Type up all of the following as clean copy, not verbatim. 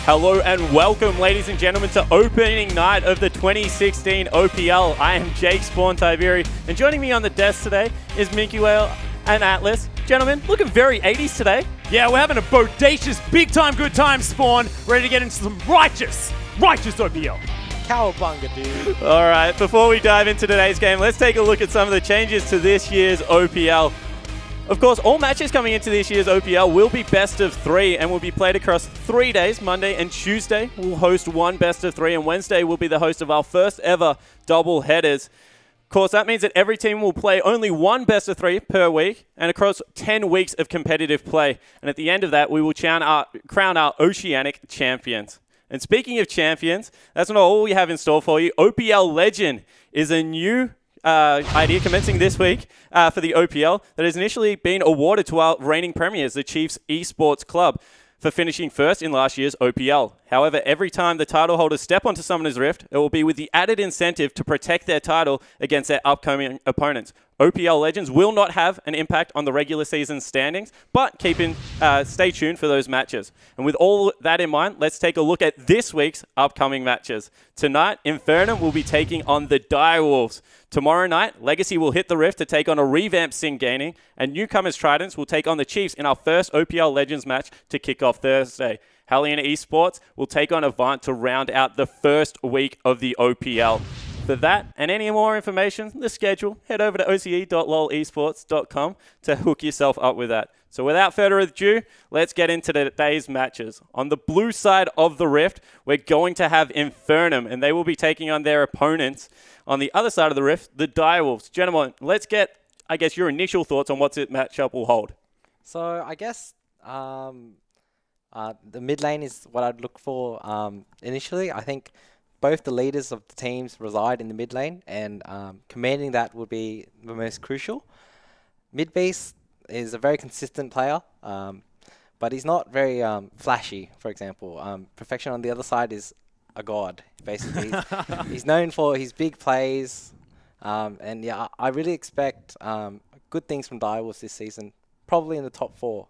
Hello and welcome, ladies and gentlemen, to opening night of the 2016 OPL. I am Jake Spawn Tiberi, and joining me on the desk today is Minky Whale and Atlas. Gentlemen, looking very 80s today. Yeah, we're having a bodacious, big-time good time, Spawn. Ready to get into some righteous OPL. Cowabunga, dude. All right, before we dive into today's game, let's take a look at some of the changes to this year's OPL. Of course, all matches coming into this year's OPL will be best of 3 and will be played across 3 days. Monday and Tuesday we'll host one best of 3, and Wednesday will be the host of our first ever double headers. Of course, that means that every team will play only one best of 3 per week and across 10 weeks of competitive play. And at the end of that, we will crown our Oceanic champions. And speaking of champions, that's not all we have in store for you. OPL Legend is a new idea commencing this week for the OPL that has initially been awarded to our reigning premiers, the Chiefs Esports Club, for finishing first in last year's OPL. However, every time the title holders step onto Summoner's Rift, it will be with the added incentive to protect their title against their upcoming opponents. OPL Legends will not have an impact on the regular season standings, but stay tuned for those matches. And with all that in mind, let's take a look at this week's upcoming matches. Tonight, Infernum will be taking on the Direwolves. Tomorrow night, Legacy will hit the Rift to take on a revamped Sing Gaining, and newcomers Tridents will take on the Chiefs in our first OPL Legends match to kick off Thursday. Hellion Esports will take on Avant to round out the first week of the OPL. For that and any more information, the schedule, head over to oce.lolesports.com to hook yourself up with that. So without further ado, let's get into today's matches. On the blue side of the Rift, we're going to have Infernum, and they will be taking on their opponents. On the other side of the Rift, the Direwolves. Gentlemen, let's get, your initial thoughts on what this matchup will hold. So I guess the mid lane is what I'd look for initially. I think both the leaders of the teams reside in the mid lane, and commanding that would be the most crucial. Mid base is a very consistent player, but he's not very flashy, for example. Perfection on the other side is a god, basically. He's known for his big plays, and yeah, I really expect good things from Direwolves this season, probably in the top 4.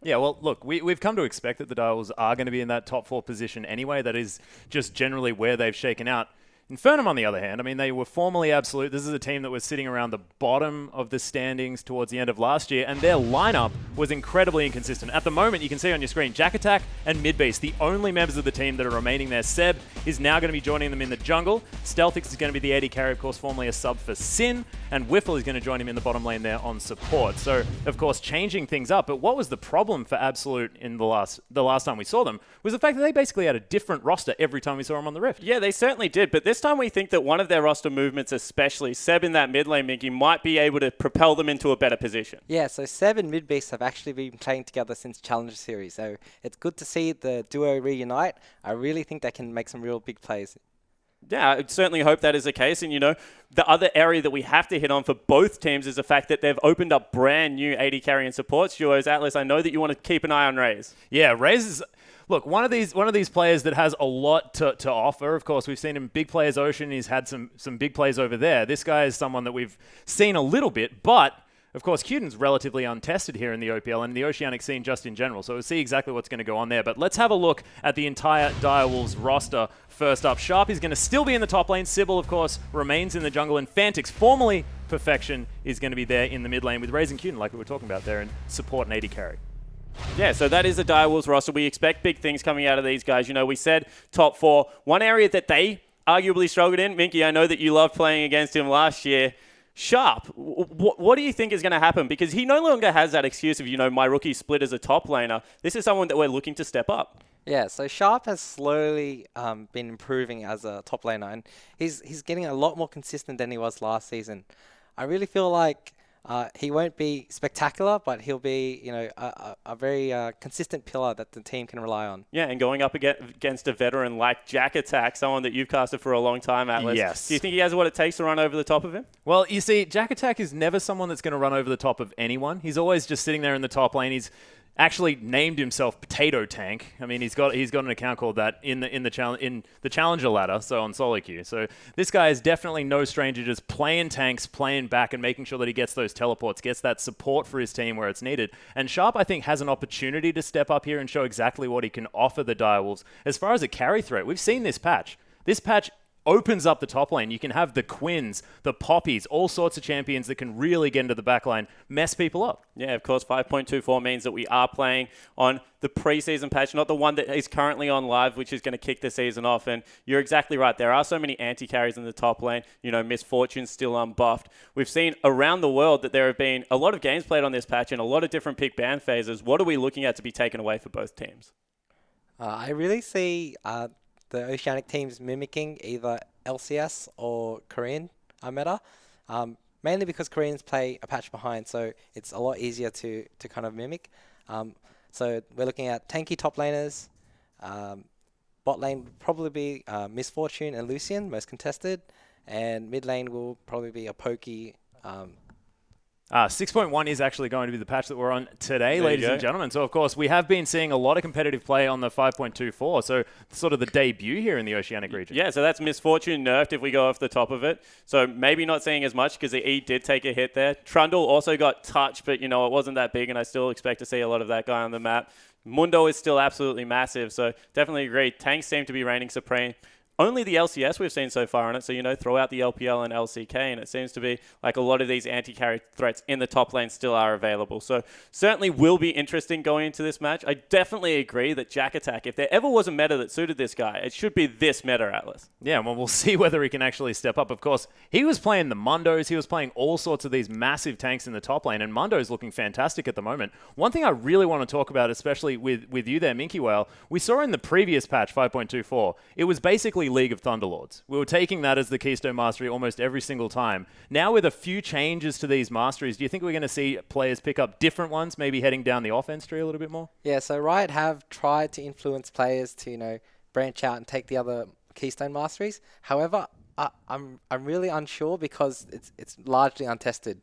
Yeah, well, look, we've come to expect that the Direwolves are going to be in that top 4 position anyway. That is just generally where they've shaken out. Infernum, on the other hand, they were formerly absolute. This is a team that was sitting around the bottom of the standings towards the end of last year, and their lineup was incredibly inconsistent. At the moment, you can see on your screen, Jack Attack and Midbeast, the only members of the team that are remaining there. Seb is now going to be joining them in the jungle. Stealthix is going to be the AD carry, of course, formerly a sub for Sin, and Whiffle is going to join him in the bottom lane there on support. So, of course, changing things up. But what was the problem for Absolute in the last time we saw them was the fact that they basically had a different roster every time we saw them on the Rift. Yeah, they certainly did, but this time we think that one of their roster movements, especially Seb in that mid lane, Minky, might be able to propel them into a better position. Yeah, so Seb and Midbeast have actually been playing together since Challenger Series, so it's good to see the duo reunite. I really think they can make some real big plays. Yeah, I certainly hope that is the case. And, the other area that we have to hit on for both teams is the fact that they've opened up brand new AD carry and supports duos. Atlas, I know that you want to keep an eye on Raze. Yeah, Raze is... Look, one of these players that has a lot to offer. Of course, we've seen him big players Ocean. He's had some big plays over there. This guy is someone that we've seen a little bit, but of course, Cuden's relatively untested here in the OPL and the Oceanic scene just in general. So we'll see exactly what's going to go on there. But let's have a look at the entire Direwolves roster. First up, Sharp is going to still be in the top lane. Sybil, of course, remains in the jungle, and Fantix, formerly Perfection, is going to be there in the mid lane with Raze and Cuden, like we were talking about there, and support and AD carry. Yeah, so that is the Direwolves roster. We expect big things coming out of these guys. We said top 4. One area that they arguably struggled in, Minky, I know that you loved playing against him last year. Sharp, what do you think is going to happen? Because he no longer has that excuse of, my rookie split as a top laner. This is someone that we're looking to step up. Yeah, so Sharp has slowly been improving as a top laner, and he's getting a lot more consistent than he was last season. I really feel like he won't be spectacular, but he'll be, a very consistent pillar that the team can rely on. Yeah, and going up against a veteran like Jack Attack, someone that you've casted for a long time, Atlas. Yes. Do you think he has what it takes to run over the top of him? Well, you see, Jack Attack is never someone that's going to run over the top of anyone. He's always just sitting there in the top lane. actually named himself Potato Tank. I mean, he's got an account called that in the challenger ladder, so on solo queue. So this guy is definitely no stranger just playing tanks, playing back, and making sure that he gets those teleports, gets that support for his team where it's needed. And Sharp, I think, has an opportunity to step up here and show exactly what he can offer the Direwolves. As far as a carry threat, we've seen this patch. This patch opens up the top lane. You can have the Quins, the Poppies, all sorts of champions that can really get into the back line, mess people up. Yeah, of course, 5.24 means that we are playing on the preseason patch, not the one that is currently on live, which is going to kick the season off. And you're exactly right. There are so many anti-carries in the top lane. You know, Misfortune's still unbuffed. We've seen around the world that there have been a lot of games played on this patch and a lot of different pick ban phases. What are we looking at to be taken away for both teams? I really see the Oceanic teams mimicking either LCS or Korean meta, mainly because Koreans play a patch behind, so it's a lot easier to kind of mimic. So we're looking at tanky top laners. Bot lane will probably be Misfortune and Lucian, most contested, and mid lane will probably be a Pokey. 6.1 is actually going to be the patch that we're on today, there ladies and gentlemen. So, of course, we have been seeing a lot of competitive play on the 5.24. So, sort of the debut here in the Oceanic region. Yeah, so that's Misfortune nerfed if we go off the top of it. So maybe not seeing as much because the E did take a hit there. Trundle also got touched, but, you know, it wasn't that big, and I still expect to see a lot of that guy on the map. Mundo is still absolutely massive, so definitely agree. Tanks seem to be reigning supreme. Only the LCS we've seen so far on it, so, you know, throw out the LPL and LCK, and it seems to be like a lot of these anti-carry threats in the top lane still are available. So certainly will be interesting going into this match. I definitely agree that Jack Attack, if there ever was a meta that suited this guy, it should be this meta, Atlas. Yeah, well, we'll see whether he can actually step up. Of course, he was playing the Mundos. He was playing all sorts of these massive tanks in the top lane, and Mundo's looking fantastic at the moment. One thing I really want to talk about, especially with you there, Minky Whale, we saw in the previous patch, 5.24, it was basically League of Thunderlords. We were taking that as the Keystone Mastery almost every single time. Now with a few changes to these masteries, do you think we're going to see players pick up different ones, maybe heading down the offense tree a little bit more? Yeah, so Riot have tried to influence players to, you know, branch out and take the other Keystone Masteries. However, I'm really unsure because it's largely untested.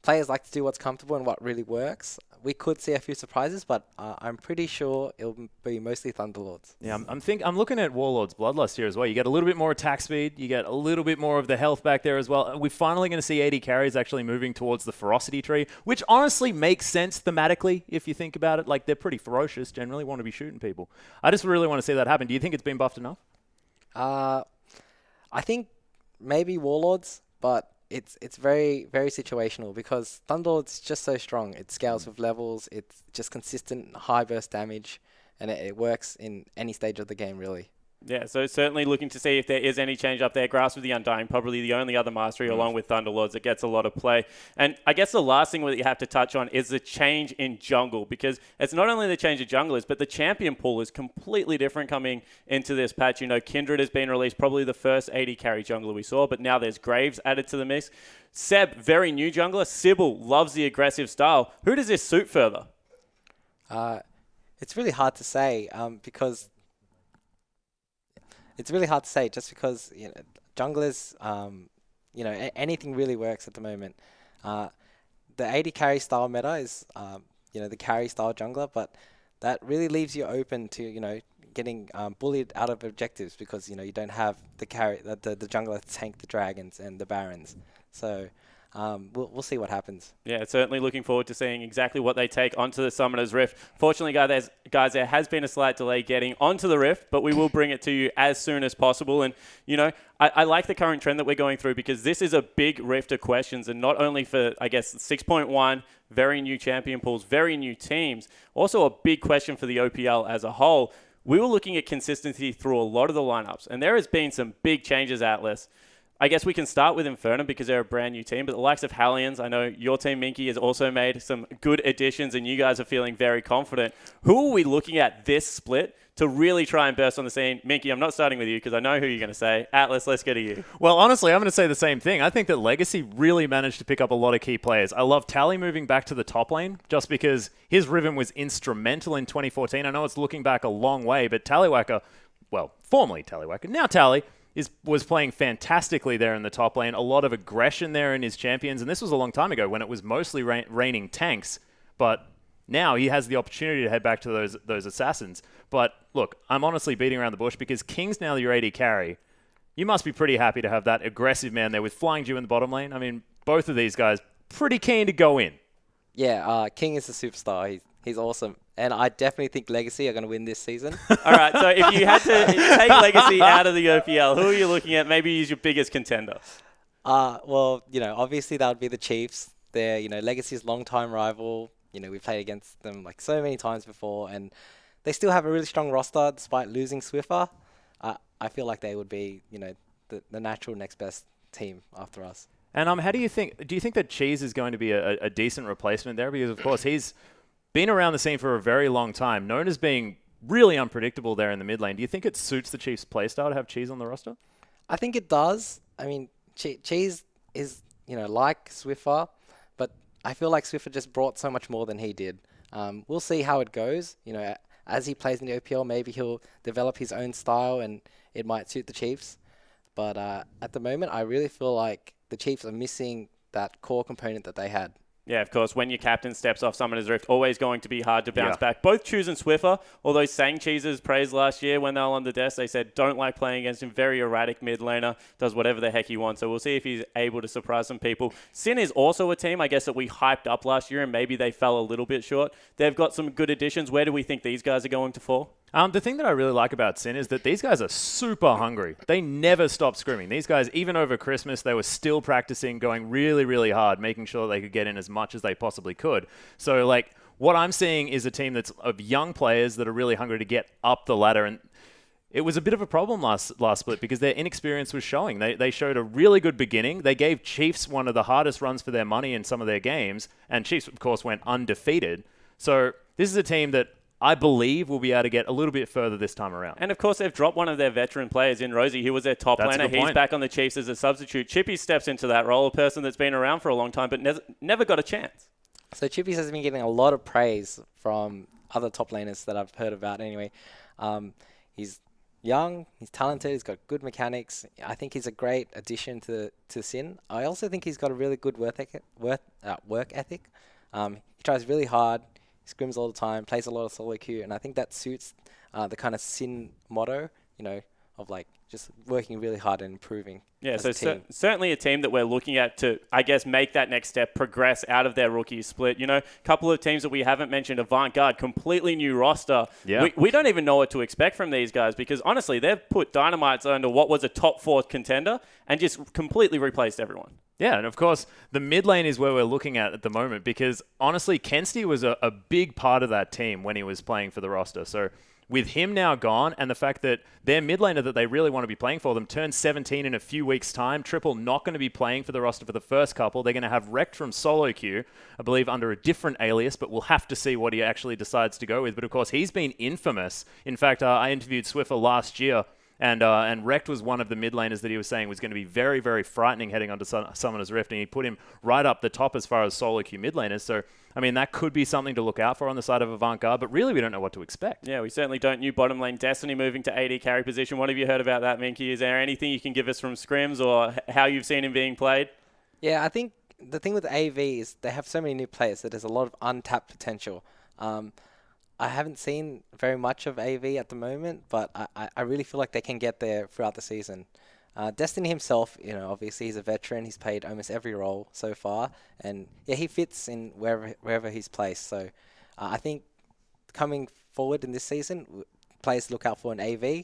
Players like to do what's comfortable and what really works. We could see a few surprises, but I'm pretty sure it'll be mostly Thunderlords. Yeah, I'm looking at Warlord's Bloodlust here as well. You get a little bit more attack speed. You get a little bit more of the health back there as well. We're finally going to see 80 carries actually moving towards the ferocity tree, which honestly makes sense thematically if you think about it. Like, they're pretty ferocious, generally want to be shooting people. I just really want to see that happen. Do you think it's been buffed enough? I think maybe Warlords, but it's very, very situational because Thunderlord's just so strong. It scales with levels. It's just consistent high burst damage, and it works in any stage of the game, really. Yeah, so certainly looking to see if there is any change up there. Grasp of the Undying, probably the only other mastery along with Thunderlords that gets a lot of play. And I guess the last thing that you have to touch on is the change in jungle, because it's not only the change of junglers, but the champion pool is completely different coming into this patch. You know, Kindred has been released, probably the first 80 carry jungler we saw, but now there's Graves added to the mix. Seb, very new jungler. Sybil loves the aggressive style. Who does this suit further? It's really hard to say because... It's really hard to say just because, you know, junglers, you know, anything really works at the moment. The 80 carry style meta is, you know, the carry style jungler, but that really leaves you open to, you know, getting bullied out of objectives because, you know, you don't have the jungler to tank the dragons and the barons. So we'll see what happens. Yeah, certainly looking forward to seeing exactly what they take onto the Summoner's Rift. Fortunately, guys, there has been a slight delay getting onto the Rift, but we will bring it to you as soon as possible. And, you know, I like the current trend that we're going through because this is a big Rift of questions, and not only for, I guess, 6.1, very new champion pools, very new teams, also a big question for the OPL as a whole. We were looking at consistency through a lot of the lineups, and there has been some big changes, Atlas. I guess we can start with Infernum because they're a brand new team, but the likes of Hellions, I know your team, Minky, has also made some good additions, and you guys are feeling very confident. Who are we looking at this split to really try and burst on the scene? Minky, I'm not starting with you because I know who you're going to say. Atlas, let's go to you. Well, honestly, I'm going to say the same thing. I think that Legacy really managed to pick up a lot of key players. I love Tally moving back to the top lane just because his Riven was instrumental in 2014. I know it's looking back a long way, but Tallywacker, well, formerly Tallywacker, now Tally, was playing fantastically there in the top lane. A lot of aggression there in his champions. And this was a long time ago when it was mostly raining tanks. But now he has the opportunity to head back to those assassins. But look, I'm honestly beating around the bush because King's now your AD carry. You must be pretty happy to have that aggressive man there with Flying Dew in the bottom lane. I mean, both of these guys pretty keen to go in. Yeah, King is a superstar. He's awesome. And I definitely think Legacy are going to win this season. All right, so if you had to take Legacy out of the OPL, who are you looking at? Maybe he's your biggest contender. Well, obviously that would be the Chiefs. They're, Legacy's longtime rival. We played against them like so many times before, and they still have a really strong roster despite losing Swiffer. I feel like they would be, the natural next best team after us. And how do you think that Cheese is going to be a decent replacement there? Because, of course, he's been around the scene for a very long time, known as being really unpredictable there in the mid lane. Do you think it suits the Chiefs' playstyle to have Cheese on the roster? I think it does. I mean, Cheese is, like Swiffer, but I feel like Swiffer just brought so much more than he did. We'll see how it goes. As he plays in the OPL, maybe he'll develop his own style and it might suit the Chiefs. But at the moment, I really feel like the Chiefs are missing that core component that they had. Yeah, of course, when your captain steps off Summoner's Rift, always going to be hard to bounce back. Both Choose and Swiffer, although Sang Cheese's praised last year when they were on the desk, they said don't like playing against him, very erratic mid laner, does whatever the heck he wants. So we'll see if he's able to surprise some people. Sin is also a team, I guess, that we hyped up last year and maybe they fell a little bit short. They've got some good additions. Where do we think these guys are going to fall? The thing that I really like about Sin is that these guys are super hungry. They never stop screaming. These guys, even over Christmas, they were still practicing, going really, really hard, making sure they could get in as much as they possibly could. So, what I'm seeing is a team that's of young players that are really hungry to get up the ladder. And it was a bit of a problem last split because their inexperience was showing. They showed a really good beginning. They gave Chiefs one of the hardest runs for their money in some of their games. And Chiefs, of course, went undefeated. So this is a team that I believe we'll be able to get a little bit further this time around. And, of course, they've dropped one of their veteran players in Rosie. He was their top laner. He's back on the Chiefs as a substitute. Chippy steps into that role, a person that's been around for a long time but never got a chance. So Chippy has been getting a lot of praise from other top laners that I've heard about anyway. He's young, he's talented, he's got good mechanics. I think he's a great addition to Sin. I also think he's got a really good work ethic. He tries really hard. Scrims all the time, plays a lot of solo queue, and I think that suits the kind of Sin motto, of just working really hard and improving. Yeah, so certainly a team that we're looking at to, I guess, make that next step, progress out of their rookie split. A couple of teams that we haven't mentioned, Avant-Garde, completely new roster. Yeah. We don't even know what to expect from these guys because, honestly, they've put Dynamites under what was a top 4 contender and just completely replaced everyone. Yeah, and of course, the mid lane is where we're looking at the moment because, honestly, Kensti was a big part of that team when he was playing for the roster. So with him now gone and the fact that their mid laner that they really want to be playing for them turns 17 in a few weeks' time, Triple not going to be playing for the roster for the first couple. They're going to have Wrecked from solo queue, I believe, under a different alias, but we'll have to see what he actually decides to go with. But, of course, he's been infamous. In fact, I interviewed Swiffer last year, and Wrecked was one of the mid laners that he was saying was going to be very, very frightening heading onto Summoner's Rift, and he put him right up the top as far as solo queue mid laners. So, I mean, that could be something to look out for on the side of Avant-Garde, but really we don't know what to expect. Yeah, we certainly don't. New bottom lane, Destiny moving to AD carry position. What have you heard about that, Minky? Is there anything you can give us from scrims or how you've seen him being played? Yeah, I think the thing with AV is they have so many new players that there's a lot of untapped potential. I haven't seen very much of AV at the moment, but I really feel like they can get there throughout the season. Destiny himself, obviously he's a veteran. He's played almost every role so far, and yeah, he fits in wherever he's placed. So I think coming forward in this season, players to look out for an AV.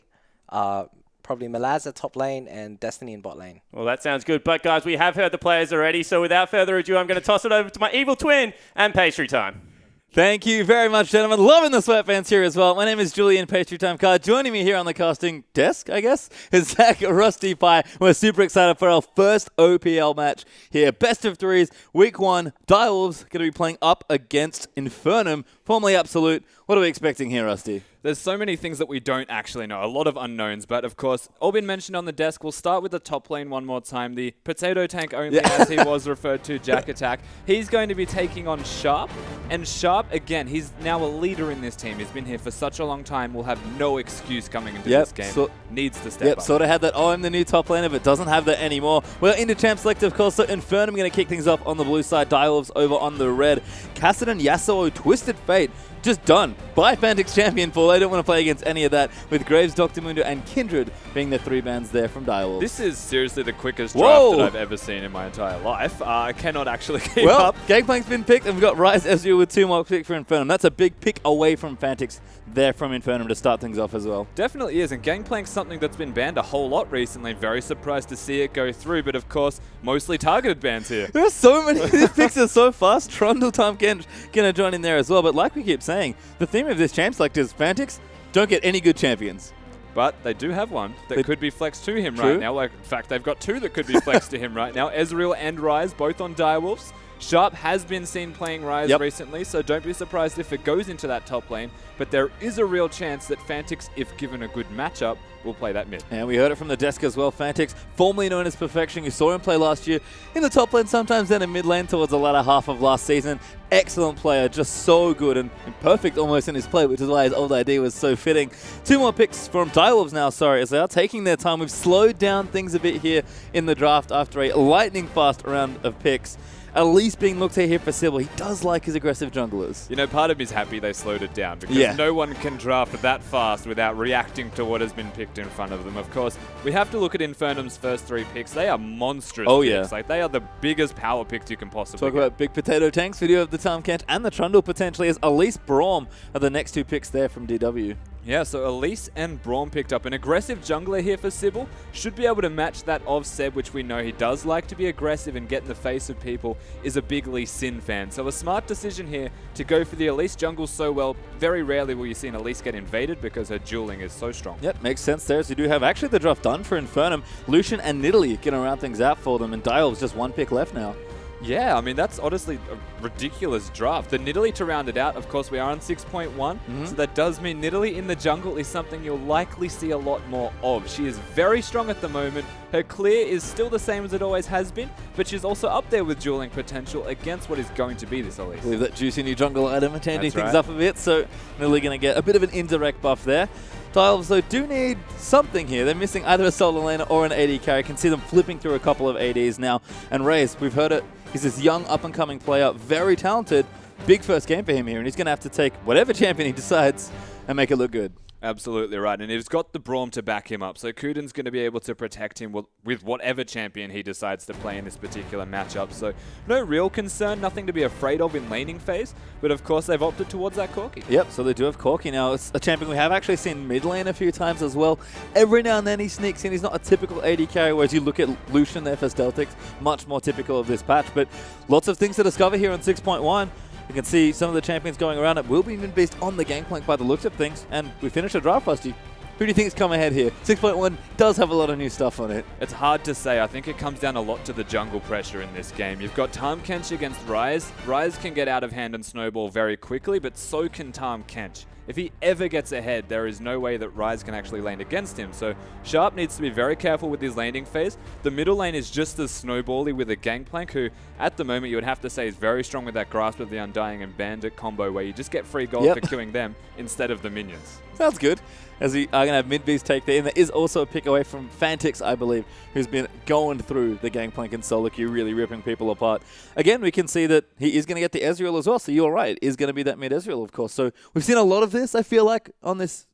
Probably Malaz at top lane and Destiny in bot lane. Well, that sounds good. But guys, we have heard the players already. So without further ado, I'm going to toss it over to my evil twin and pastry time. Thank you very much, gentlemen. Loving the sweatpants here as well. My name is Julian Pastry Time Card. Joining me here on the casting desk, I guess, is Zach Rusty Pie. We're super excited for our first OPL match here. Best of threes, week 1. Direwolves going to be playing up against Infernum, formerly Absolute. What are we expecting here, Rusty? There's so many things that we don't actually know, a lot of unknowns, but of course, all been mentioned on the desk. We'll start with the top lane one more time, the potato tank only, as he was referred to, Jack Attack. He's going to be taking on Sharp, and Sharp, again, he's now a leader in this team. He's been here for such a long time, will have no excuse coming into this game. Needs to step up. Sort of had that, I'm the new top laner, but doesn't have that anymore. We're into Champ Select, of course, so Infernum going to kick things off on the blue side, Direwolves over on the red. Kassadin, Yasuo, Twisted Fate, just done by Fantix champion pool. They don't want to play against any of that, with Graves, Dr. Mundo, and Kindred being the 3 bans there from Direwolves. This is seriously the quickest draft that I've ever seen in my entire life. I cannot actually keep up. Gangplank's been picked, and we've got Rise Ezreal with 2 more picks for Infernum. That's a big pick away from Fantix there from Infernum to start things off as well. Definitely is, and Gangplank's something that's been banned a whole lot recently. Very surprised to see it go through, but of course, mostly targeted bans here. There's so many. These picks are so fast. Trundle, Tom Kent going to join in there as well, but like we keep saying, the theme of this Champ Select is Fantix don't get any good champions. But they do have one that could be flexed to him right now. Like, in fact, they've got 2 that could be flexed to him right now. Ezreal and Rise, both on Direwolves. Sharp has been seen playing Rise recently, so don't be surprised if it goes into that top lane. But there is a real chance that Fantix, if given a good matchup, will play that mid. And we heard it from the desk as well. Fantix, formerly known as Perfection, you saw him play last year in the top lane, sometimes then in mid lane towards the latter half of last season. Excellent player, just so good and perfect almost in his play, which is why his old ID was so fitting. 2 more picks from Direwolves now, as they are taking their time. We've slowed down things a bit here in the draft after a lightning fast round of picks. At least being looked at here for Sybil. He does like his aggressive junglers. You know, part of me is happy they slowed it down because no one can draft that fast without reacting to what has been picked in front of them. Of course, we have to look at Infernum's first 3 picks. They are monstrous picks. Like, they are the biggest power picks you can possibly get. About big potato tanks. Video of the Tom Kent and the Trundle potentially as Elise Braum are the next 2 picks there from DW. Yeah, so Elise and Braum picked up an aggressive jungler here for Sybil. Should be able to match that of Seb, which we know he does like to be aggressive and get in the face of people, is a big Lee Sin fan. So a smart decision here to go for the Elise jungle so well. Very rarely will you see an Elise get invaded because her dueling is so strong. Yep, makes sense there. So you do have actually the draft done for Infernum. Lucian and Nidalee going to round things out for them, and Dial's just 1 pick left now. Yeah, I mean, that's honestly a ridiculous draft. The Nidalee to round it out, of course, we are on 6.1, so that does mean Nidalee in the jungle is something you'll likely see a lot more of. She is very strong at the moment. Her clear is still the same as it always has been, but she's also up there with dueling potential against what is going to be this Elise. I believe that juicy new jungle item and changing things up a bit, so Nidalee going to get a bit of an indirect buff there. Dial's, though, do need something here. They're missing either a solo laner or an AD carry. I can see them flipping through a couple of ADs now. And Raze, we've heard it. He's this young, up-and-coming player, very talented. Big first game for him here, and he's going to have to take whatever champion he decides and make it look good. Absolutely right, and he's got the Braum to back him up, so Kuden's going to be able to protect him with whatever champion he decides to play in this particular matchup. So no real concern, nothing to be afraid of in laning phase, but of course they've opted towards that Corki. Yep, so they do have Corki now. It's a champion we have actually seen mid lane a few times as well. Every now and then he sneaks in. He's not a typical AD carry, whereas you look at Lucian there for Stealthix, much more typical of this patch, but lots of things to discover here on 6.1. You can see some of the champions going around. It will be even based on the Gangplank by the looks of things. And we finished a draft, Rusty. Who do you think is come ahead here? 6.1 does have a lot of new stuff on it. It's hard to say. I think it comes down a lot to the jungle pressure in this game. You've got Tahm Kench against Ryze. Ryze can get out of hand and snowball very quickly, but so can Tahm Kench. If he ever gets ahead, there is no way that Ryze can actually lane against him. So Sharp needs to be very careful with his laning phase. The middle lane is just as snowbally with a Gangplank, who at the moment you would have to say is very strong with that Grasp of the Undying and Bandit combo, where you just get free gold for killing them instead of the minions. Sounds good. As we are going to have Midbeast take there. And there is also a pick away from Fantix, I believe, who's been going through the Gangplank and solo queue, really ripping people apart. Again, we can see that he is going to get the Ezreal as well. So you're right. It is going to be that mid Ezreal, of course. So we've seen a lot of this, I feel like, on this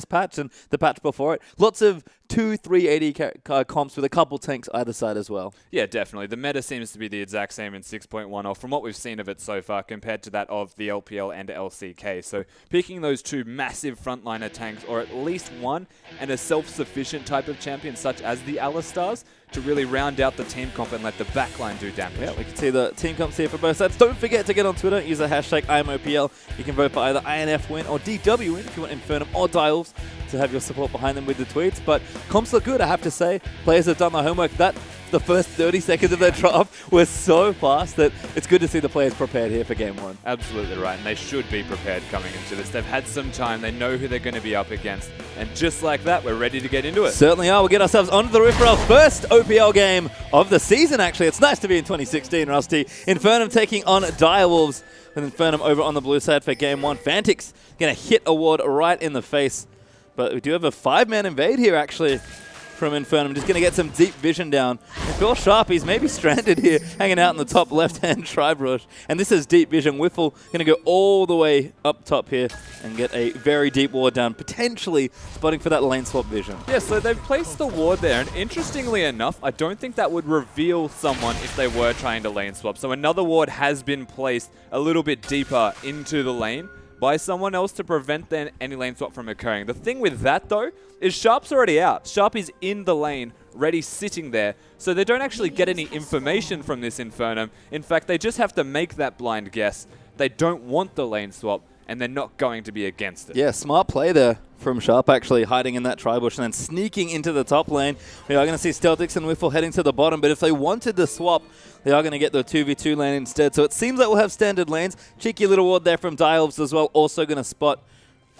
patch and the patch before it. Lots of 2-3 AD comps with a couple tanks either side as well. Yeah, definitely. The meta seems to be the exact same in 6.1, or from what we've seen of it so far, compared to that of the LPL and LCK. So picking those 2 massive frontliner tanks, or at least one, and a self-sufficient type of champion such as the Alistars, to really round out the team comp and let the backline do damage. Yeah, we can see the team comps here for both sides. Don't forget to get on Twitter, use the hashtag IamOPL. You can vote for either INF win or DW win if you want Infernum or Dial's to have your support behind them with the tweets. But comps look good, I have to say. Players have done their homework. That the first 30 seconds of their draft were so fast that it's good to see the players prepared here for game one. Absolutely right, and they should be prepared coming into this. They've had some time, they know who they're going to be up against, and just like that, we're ready to get into it. Certainly are. We'll get ourselves onto the roof for our first OPL game of the season, actually. It's nice to be in 2016, Rusty. Infernum taking on Direwolves, with Infernum over on the blue side for game one. Fantix going to hit a ward right in the face, but we do have a 5-man invade here, actually, from Infernum. Just going to get some deep vision down. And Phil Sharp, he's maybe stranded here, hanging out in the top left-hand tri-brush. And this is deep vision. Whiffle going to go all the way up top here and get a very deep ward down, potentially spotting for that lane swap vision. Yeah, so they've placed the ward there, and interestingly enough, I don't think that would reveal someone if they were trying to lane swap. So another ward has been placed a little bit deeper into the lane by someone else to prevent then any lane swap from occurring. The thing with that, though, is Sharp's already out. Sharp is in the lane, ready, sitting there, so they don't actually get any information from this Infernum. In fact, they just have to make that blind guess. They don't want the lane swap, and they're not going to be against it. Yeah, smart play there from Sharp, actually hiding in that tri-bush and then sneaking into the top lane. We are going to see Stealthix and Whiffle heading to the bottom, but if they wanted the swap, they are going to get the 2v2 lane instead. So it seems like we'll have standard lanes. Cheeky little ward there from Direwolves as well, also going to spot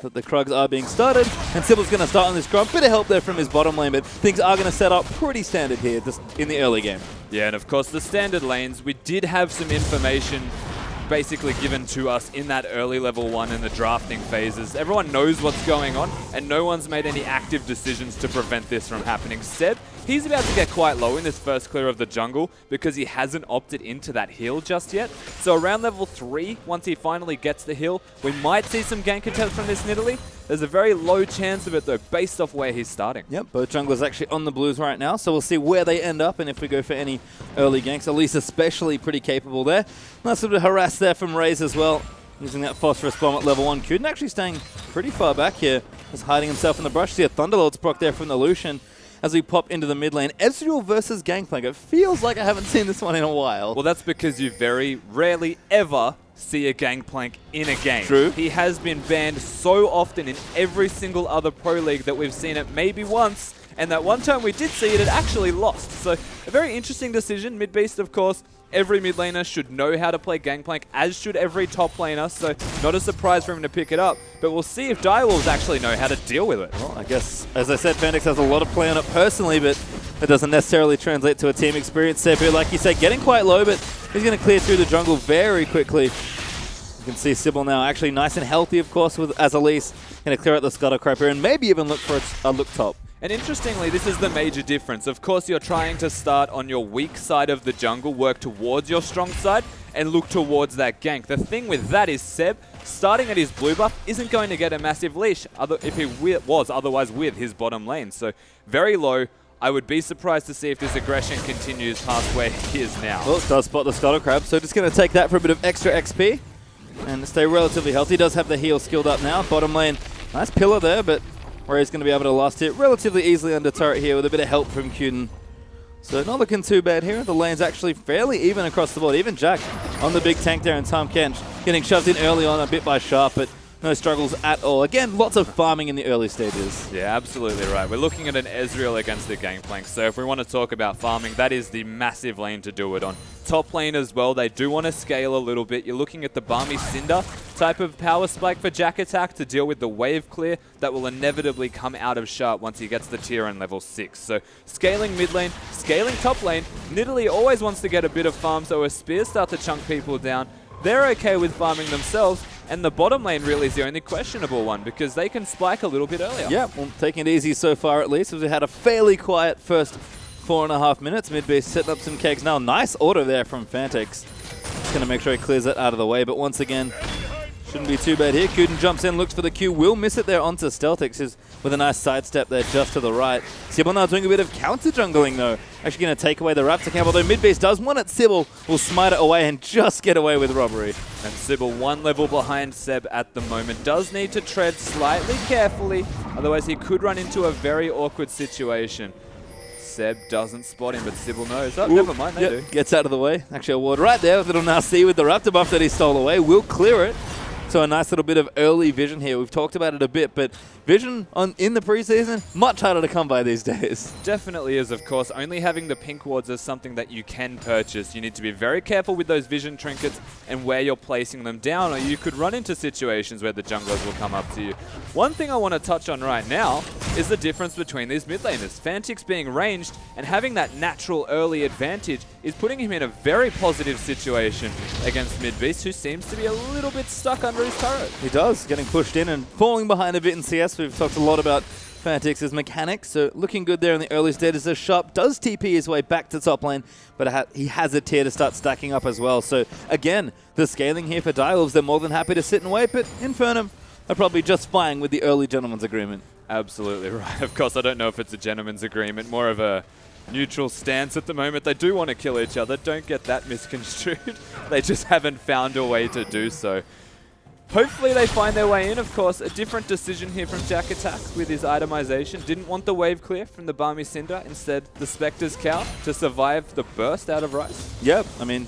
that the Krugs are being started, and Sybil's going to start on this Grump. Bit of help there from his bottom lane, but things are going to set up pretty standard here just in the early game. Yeah, and of course the standard lanes, we did have some information basically given to us in that early level 1 in the drafting phases. Everyone knows what's going on, and no one's made any active decisions to prevent this from happening. Seb, he's about to get quite low in this first clear of the jungle because he hasn't opted into that heal just yet. So around level 3, once he finally gets the heal, we might see some gank attempts from this Nidalee. There's a very low chance of it, though, based off where he's starting. Yep, both junglers actually on the blues right now, so we'll see where they end up and if we go for any early ganks. Elise especially pretty capable there. Nice little bit of harass there from Raze as well, using that phosphorus bomb at level 1. Kuden actually staying pretty far back here, just hiding himself in the brush. See a Thunderlord's proc there from the Lucian as we pop into the mid lane. Ezreal versus Gangplank. It feels like I haven't seen this one in a while. Well, that's because you very rarely ever see a Gangplank in a game. True. He has been banned so often in every single other pro league that we've seen it maybe once, and that one time we did see it, it actually lost. So a very interesting decision. Mid-beast, of course, every mid laner should know how to play Gangplank, as should every top laner, so not a surprise for him to pick it up. But we'll see if Direwolves actually know how to deal with it. Well, I guess, as I said, Fantix has a lot of play on it personally, but it doesn't necessarily translate to a team experience. Seb here, like you said, getting quite low, but he's going to clear through the jungle very quickly. You can see Sybil now actually nice and healthy, of course, with as Elise. Going to clear out the Scuttle Crapper and maybe even look for a look top. And interestingly, this is the major difference. Of course, you're trying to start on your weak side of the jungle, work towards your strong side, and look towards that gank. The thing with that is Seb, starting at his blue buff, isn't going to get a massive leash if he was otherwise with his bottom lane. So very low. I would be surprised to see if this aggression continues past where he is now. Well, it does spot the Scuttle Crab, so just going to take that for a bit of extra XP and stay relatively healthy. Does have the heal skilled up now. Bottom lane, nice pillar there, but where he's going to be able to last hit relatively easily under turret here with a bit of help from Kuden. So not looking too bad here. The lane's actually fairly even across the board. Even Jack on the big tank there, and Tom Kench getting shoved in early on a bit by Sharp, but no struggles at all. Again, lots of farming in the early stages. Yeah, absolutely right. We're looking at an Ezreal against the Gangplank, so if we want to talk about farming, that is the massive lane to do it on. Top lane as well, they do want to scale a little bit. You're looking at the Balmy Cinder type of power spike for Jack Attack to deal with the wave clear that will inevitably come out of Sharp once he gets the tier on level 6. So scaling mid lane, scaling top lane. Nidalee always wants to get a bit of farm, so as spears start to chunk people down, they're okay with farming themselves. And the bottom lane really is the only questionable one because they can spike a little bit earlier. Yeah, well, taking it easy so far at least, as we had a fairly quiet first 4.5 minutes. Mid-base setting up some kegs now. Nice auto there from Fantix. Just going to make sure he clears that out of the way, but once again, shouldn't be too bad here. Kuden jumps in, looks for the Q, will miss it there onto Stealthix, who's with a nice sidestep there just to the right. Sybil now doing a bit of counter jungling though. Actually going to take away the Raptor camp, although mid-base does want it. Sybil will smite it away and just get away with robbery. And Sybil one level behind Seb at the moment. Does need to tread slightly carefully, otherwise he could run into a very awkward situation. Seb doesn't spot him, but Sybil knows. Oh, never mind, they do. Gets out of the way. Actually a ward right there. Little Narcy with the Raptor buff that he stole away. Will clear it. So a nice little bit of early vision here. We've talked about it a bit, but vision in the preseason, much harder to come by these days. Definitely is, of course. Only having the pink wards is something that you can purchase. You need to be very careful with those vision trinkets and where you're placing them down, or you could run into situations where the junglers will come up to you. One thing I want to touch on right now is the difference between these mid laners. Fantix being ranged and having that natural early advantage is putting him in a very positive situation against Midbeast, who seems to be a little bit stuck under his turret. He does, getting pushed in and falling behind a bit in CS. We've talked a lot about Fantix's mechanics, so looking good there in the early stages. As Sharp does TP his way back to top lane, but he has a tier to start stacking up as well. So again, the scaling here for Direwolves, they're more than happy to sit and wait, but Infernum are probably just fine with the early gentleman's agreement. Absolutely right. Of course, I don't know if it's a gentleman's agreement, more of a neutral stance at the moment. They do want to kill each other. Don't get that misconstrued. They just haven't found a way to do so. Hopefully they find their way in. Of course, a different decision here from Jack Attack with his itemization. Didn't want the wave clear from the Balmy Cinder. Instead, the Spectre's Cow to survive the burst out of Rice. Yep, I mean,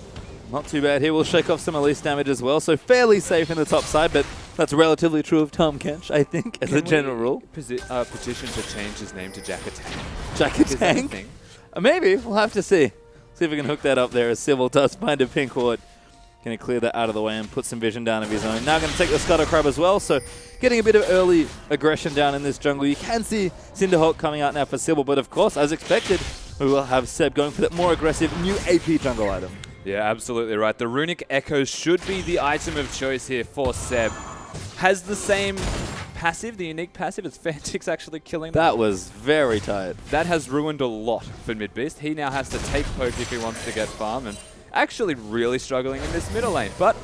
not too bad here. We'll shake off some Elise damage as well, so fairly safe in the top side, but that's relatively true of Tahm Kench, I think, as a general rule. Petition to change his name to Jack Attack. Jack Is that a Attack? thing? Maybe. We'll have to see. See if we can hook that up there as Sybil does find a pink ward. Going to clear that out of the way and put some vision down of his own. Now going to take the Scuttle Crab as well, so getting a bit of early aggression down in this jungle. You can see Cinderhawk coming out now for Sybil, but of course, as expected, we will have Seb going for that more aggressive new AP jungle item. Yeah, absolutely right. The Runic Echo should be the item of choice here for Seb. Has the same passive, the unique passive, as Fantix actually killing them. That was very tight. That has ruined a lot for Midbeast. He now has to take poke if he wants to get farm, and actually really struggling in this middle lane. But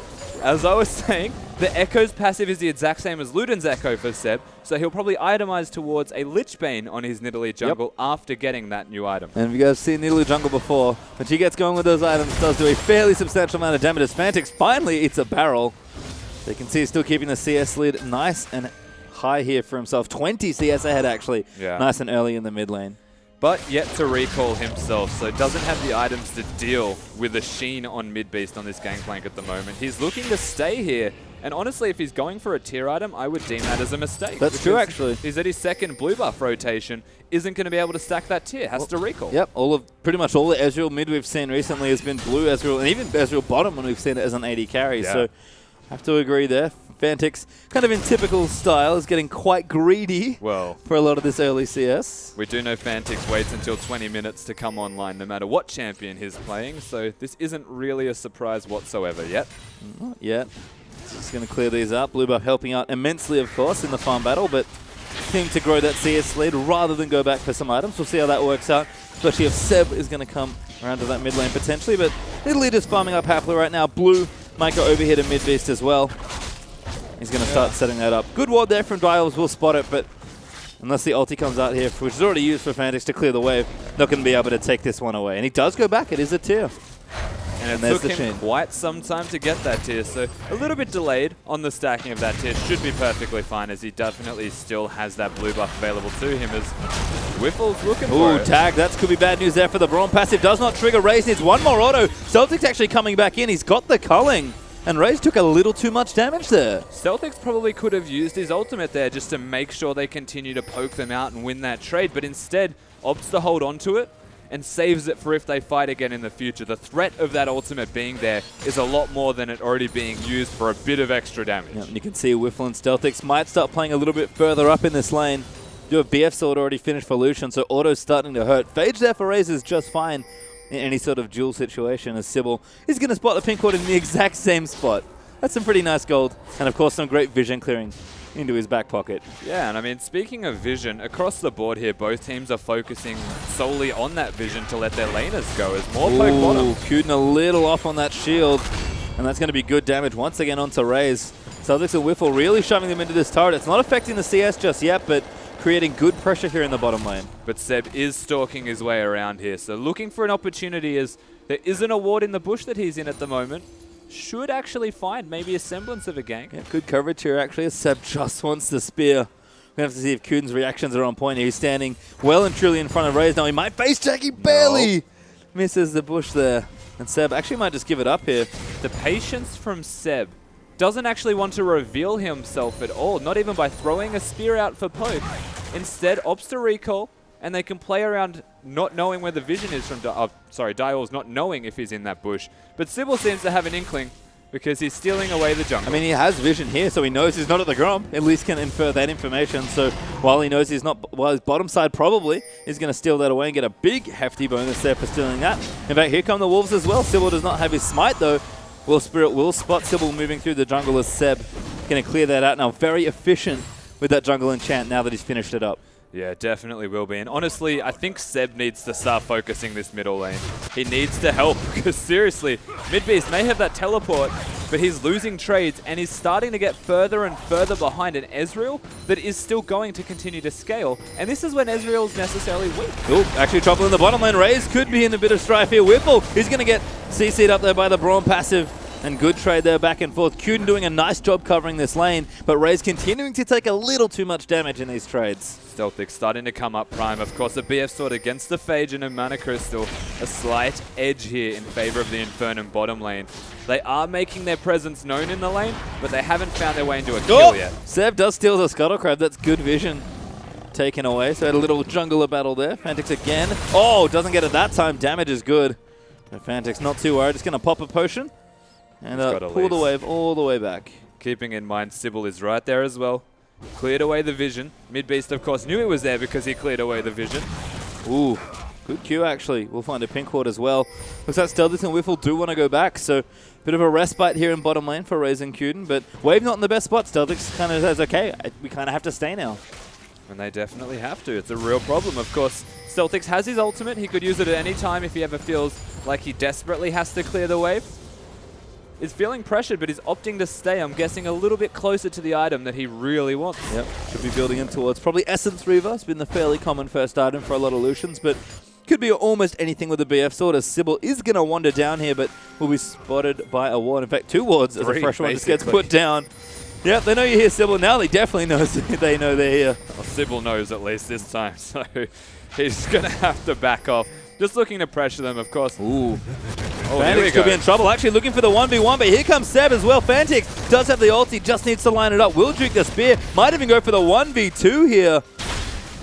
as I was saying, the Echo's passive is the exact same as Luden's Echo for Seb, so he'll probably itemize towards a Lich Bane on his Nidalee jungle after getting that new item. And if you guys seen Nidalee jungle before, when she gets going with those items, does do a fairly substantial amount of damage as Fantix finally eats a barrel. So you can see he's still keeping the CS lead nice and high here for himself. 20 CS ahead, actually. Yeah. Nice and early in the mid lane. But yet to recall himself, so doesn't have the items to deal with the sheen on Midbeast on this gangplank at the moment. He's looking to stay here, and honestly, if he's going for a tier item, I would deem that as a mistake. That's true, actually. He's at his second blue buff rotation, isn't going to be able to stack that tier, has to recall. Yep, pretty much all the Ezreal mid we've seen recently has been blue Ezreal, and even Ezreal bottom when we've seen it as an AD carry. Yeah. So have to agree there. Fantix, kind of in typical style, is getting quite greedy Well, for a lot of this early CS. we do know Fantix waits until 20 minutes to come online no matter what champion he's playing, so this isn't really a surprise whatsoever yet. Not yet. Just going to clear these up. Blue buff helping out immensely, of course, in the farm battle, but seem to grow that CS lead rather than go back for some items. We'll see how that works out, especially if Seb is going to come around to that mid lane potentially, but Nidalee just farming up happily right now. Blue might go over here to Midbeast as well. He's going to start setting that up. Good ward there from Direwolves. We'll spot it, but unless the ulti comes out here, which is already used for Fantix to clear the wave, not going to be able to take this one away. And he does go back. It is a tier. And it there's took the him chin. quite some time to get that tier, so a little bit delayed on the stacking of that tier. Should be perfectly fine, as he definitely still has that blue buff available to him, as Whiffle's looking for Ooh, it. tag. That could be bad news there for the Braum. Passive does not trigger. Raze needs one more auto. Celtic's actually coming back in. He's got the culling. And Raze took a little too much damage there. Celtics probably could have used his ultimate there just to make sure they continue to poke them out and win that trade, but instead opts to hold on to it and saves it for if they fight again in the future. The threat of that ultimate being there is a lot more than it already being used for a bit of extra damage. Yep, and you can see Whiffle and Stealthix might start playing a little bit further up in this lane. Do have BF sword already finished for Lucian, so auto's starting to hurt. Phage there for Raze is just fine in any sort of duel situation, as Sybil is going to spot the pink ward in the exact same spot. That's some pretty nice gold, and of course some great vision clearing into his back pocket. Yeah, and I mean, speaking of vision, across the board here, both teams are focusing solely on that vision to let their laners go as more poke bottom. Kuden a little off on that shield, and that's going to be good damage once again onto Raze. Celtics and Whiffle really shoving them into this turret. It's not affecting the CS just yet, but creating good pressure here in the bottom lane. But Seb is stalking his way around here, so looking for an opportunity, as there isn't a ward in the bush that he's in at the moment. Should actually find maybe a semblance of a gank. Yeah, good coverage here actually, as Seb just wants the spear. We have to see if Kuden's reactions are on point. He's standing well and truly in front of Raze. Now he might face check, he barely misses the bush there. And Seb actually might just give it up here. The patience from Seb doesn't actually want to reveal himself at all, not even by throwing a spear out for poke. Instead, opts to recall, and they can play around not knowing where the vision is from Dial's not knowing if he's in that bush. But Sybil seems to have an inkling because he's stealing away the jungle. I mean, he has vision here, so he knows he's not at the Grom. At least can infer that information. So while he knows he's not, well, his bottom side probably is going to steal that away and get a big, hefty bonus there for stealing that. In fact, here come the Wolves as well. Sybil does not have his smite, though. Will Spirit will spot Sybil moving through the jungle as Seb going to clear that out now. Very efficient with that jungle enchant now that he's finished it up. Yeah, definitely will be. And honestly, I think Seb needs to start focusing this middle lane. He needs to help because seriously, Midbeast may have that teleport, but he's losing trades and he's starting to get further and further behind an Ezreal that is still going to continue to scale. And this is when Ezreal's necessarily weak. Oh, actually trouble in the bottom lane. Raze could be in a bit of strife here. Whipple, he's going to get CC'd up there by the Braum passive. And good trade there back and forth. Cuden doing a nice job covering this lane, but Raze continuing to take a little too much damage in these trades. Stealthic starting to come up prime. Of course, the BF Sword against the Phage and a Mana Crystal. A slight edge here in favor of the Infernum bottom lane. They are making their presence known in the lane, but they haven't found their way into a kill yet. Seb does steal the Scuttle Crab. That's good vision taken away. So had a little jungler battle there. Fantix again. Oh, doesn't get it that time. Damage is good. But Fantix not too worried. Just going to pop a potion. And pull the wave all the way back. Keeping in mind Sybil is right there as well. Cleared away the vision. Midbeast, of course, knew he was there because he cleared away the vision. Ooh, good Q actually. We'll find a pink ward as well. Looks like Stealthix and Whiffle do want to go back, so bit of a respite here in bottom lane for Raze and Cuden, but Wave not in the best spot. Stealthix kind of says, okay, we kind of have to stay now. And they definitely have to. It's a real problem. Of course, Stealthix has his ultimate. He could use it at any time if he ever feels like he desperately has to clear the wave. Is feeling pressured, but he's opting to stay, I'm guessing, a little bit closer to the item that he really wants. Yep, should be building in towards probably Essence Reaver. It's been the fairly common first item for a lot of Lucians, but could be almost anything with the BF Sword, as Sybil is going to wander down here, but will be spotted by a ward. In fact, 2 wards as a fresh one just gets put down. Yep, they know you hear Sybil now. They definitely know they know they're here. Well, Sybil knows at least this time, so he's going to have to back off. Just looking to pressure them, of course. Ooh. Oh, Fantix could be in trouble. Actually looking for the 1v1, but here comes Seb as well. Fantix does have the ulti, just needs to line it up. Will juke the spear. Might even go for the 1v2 here.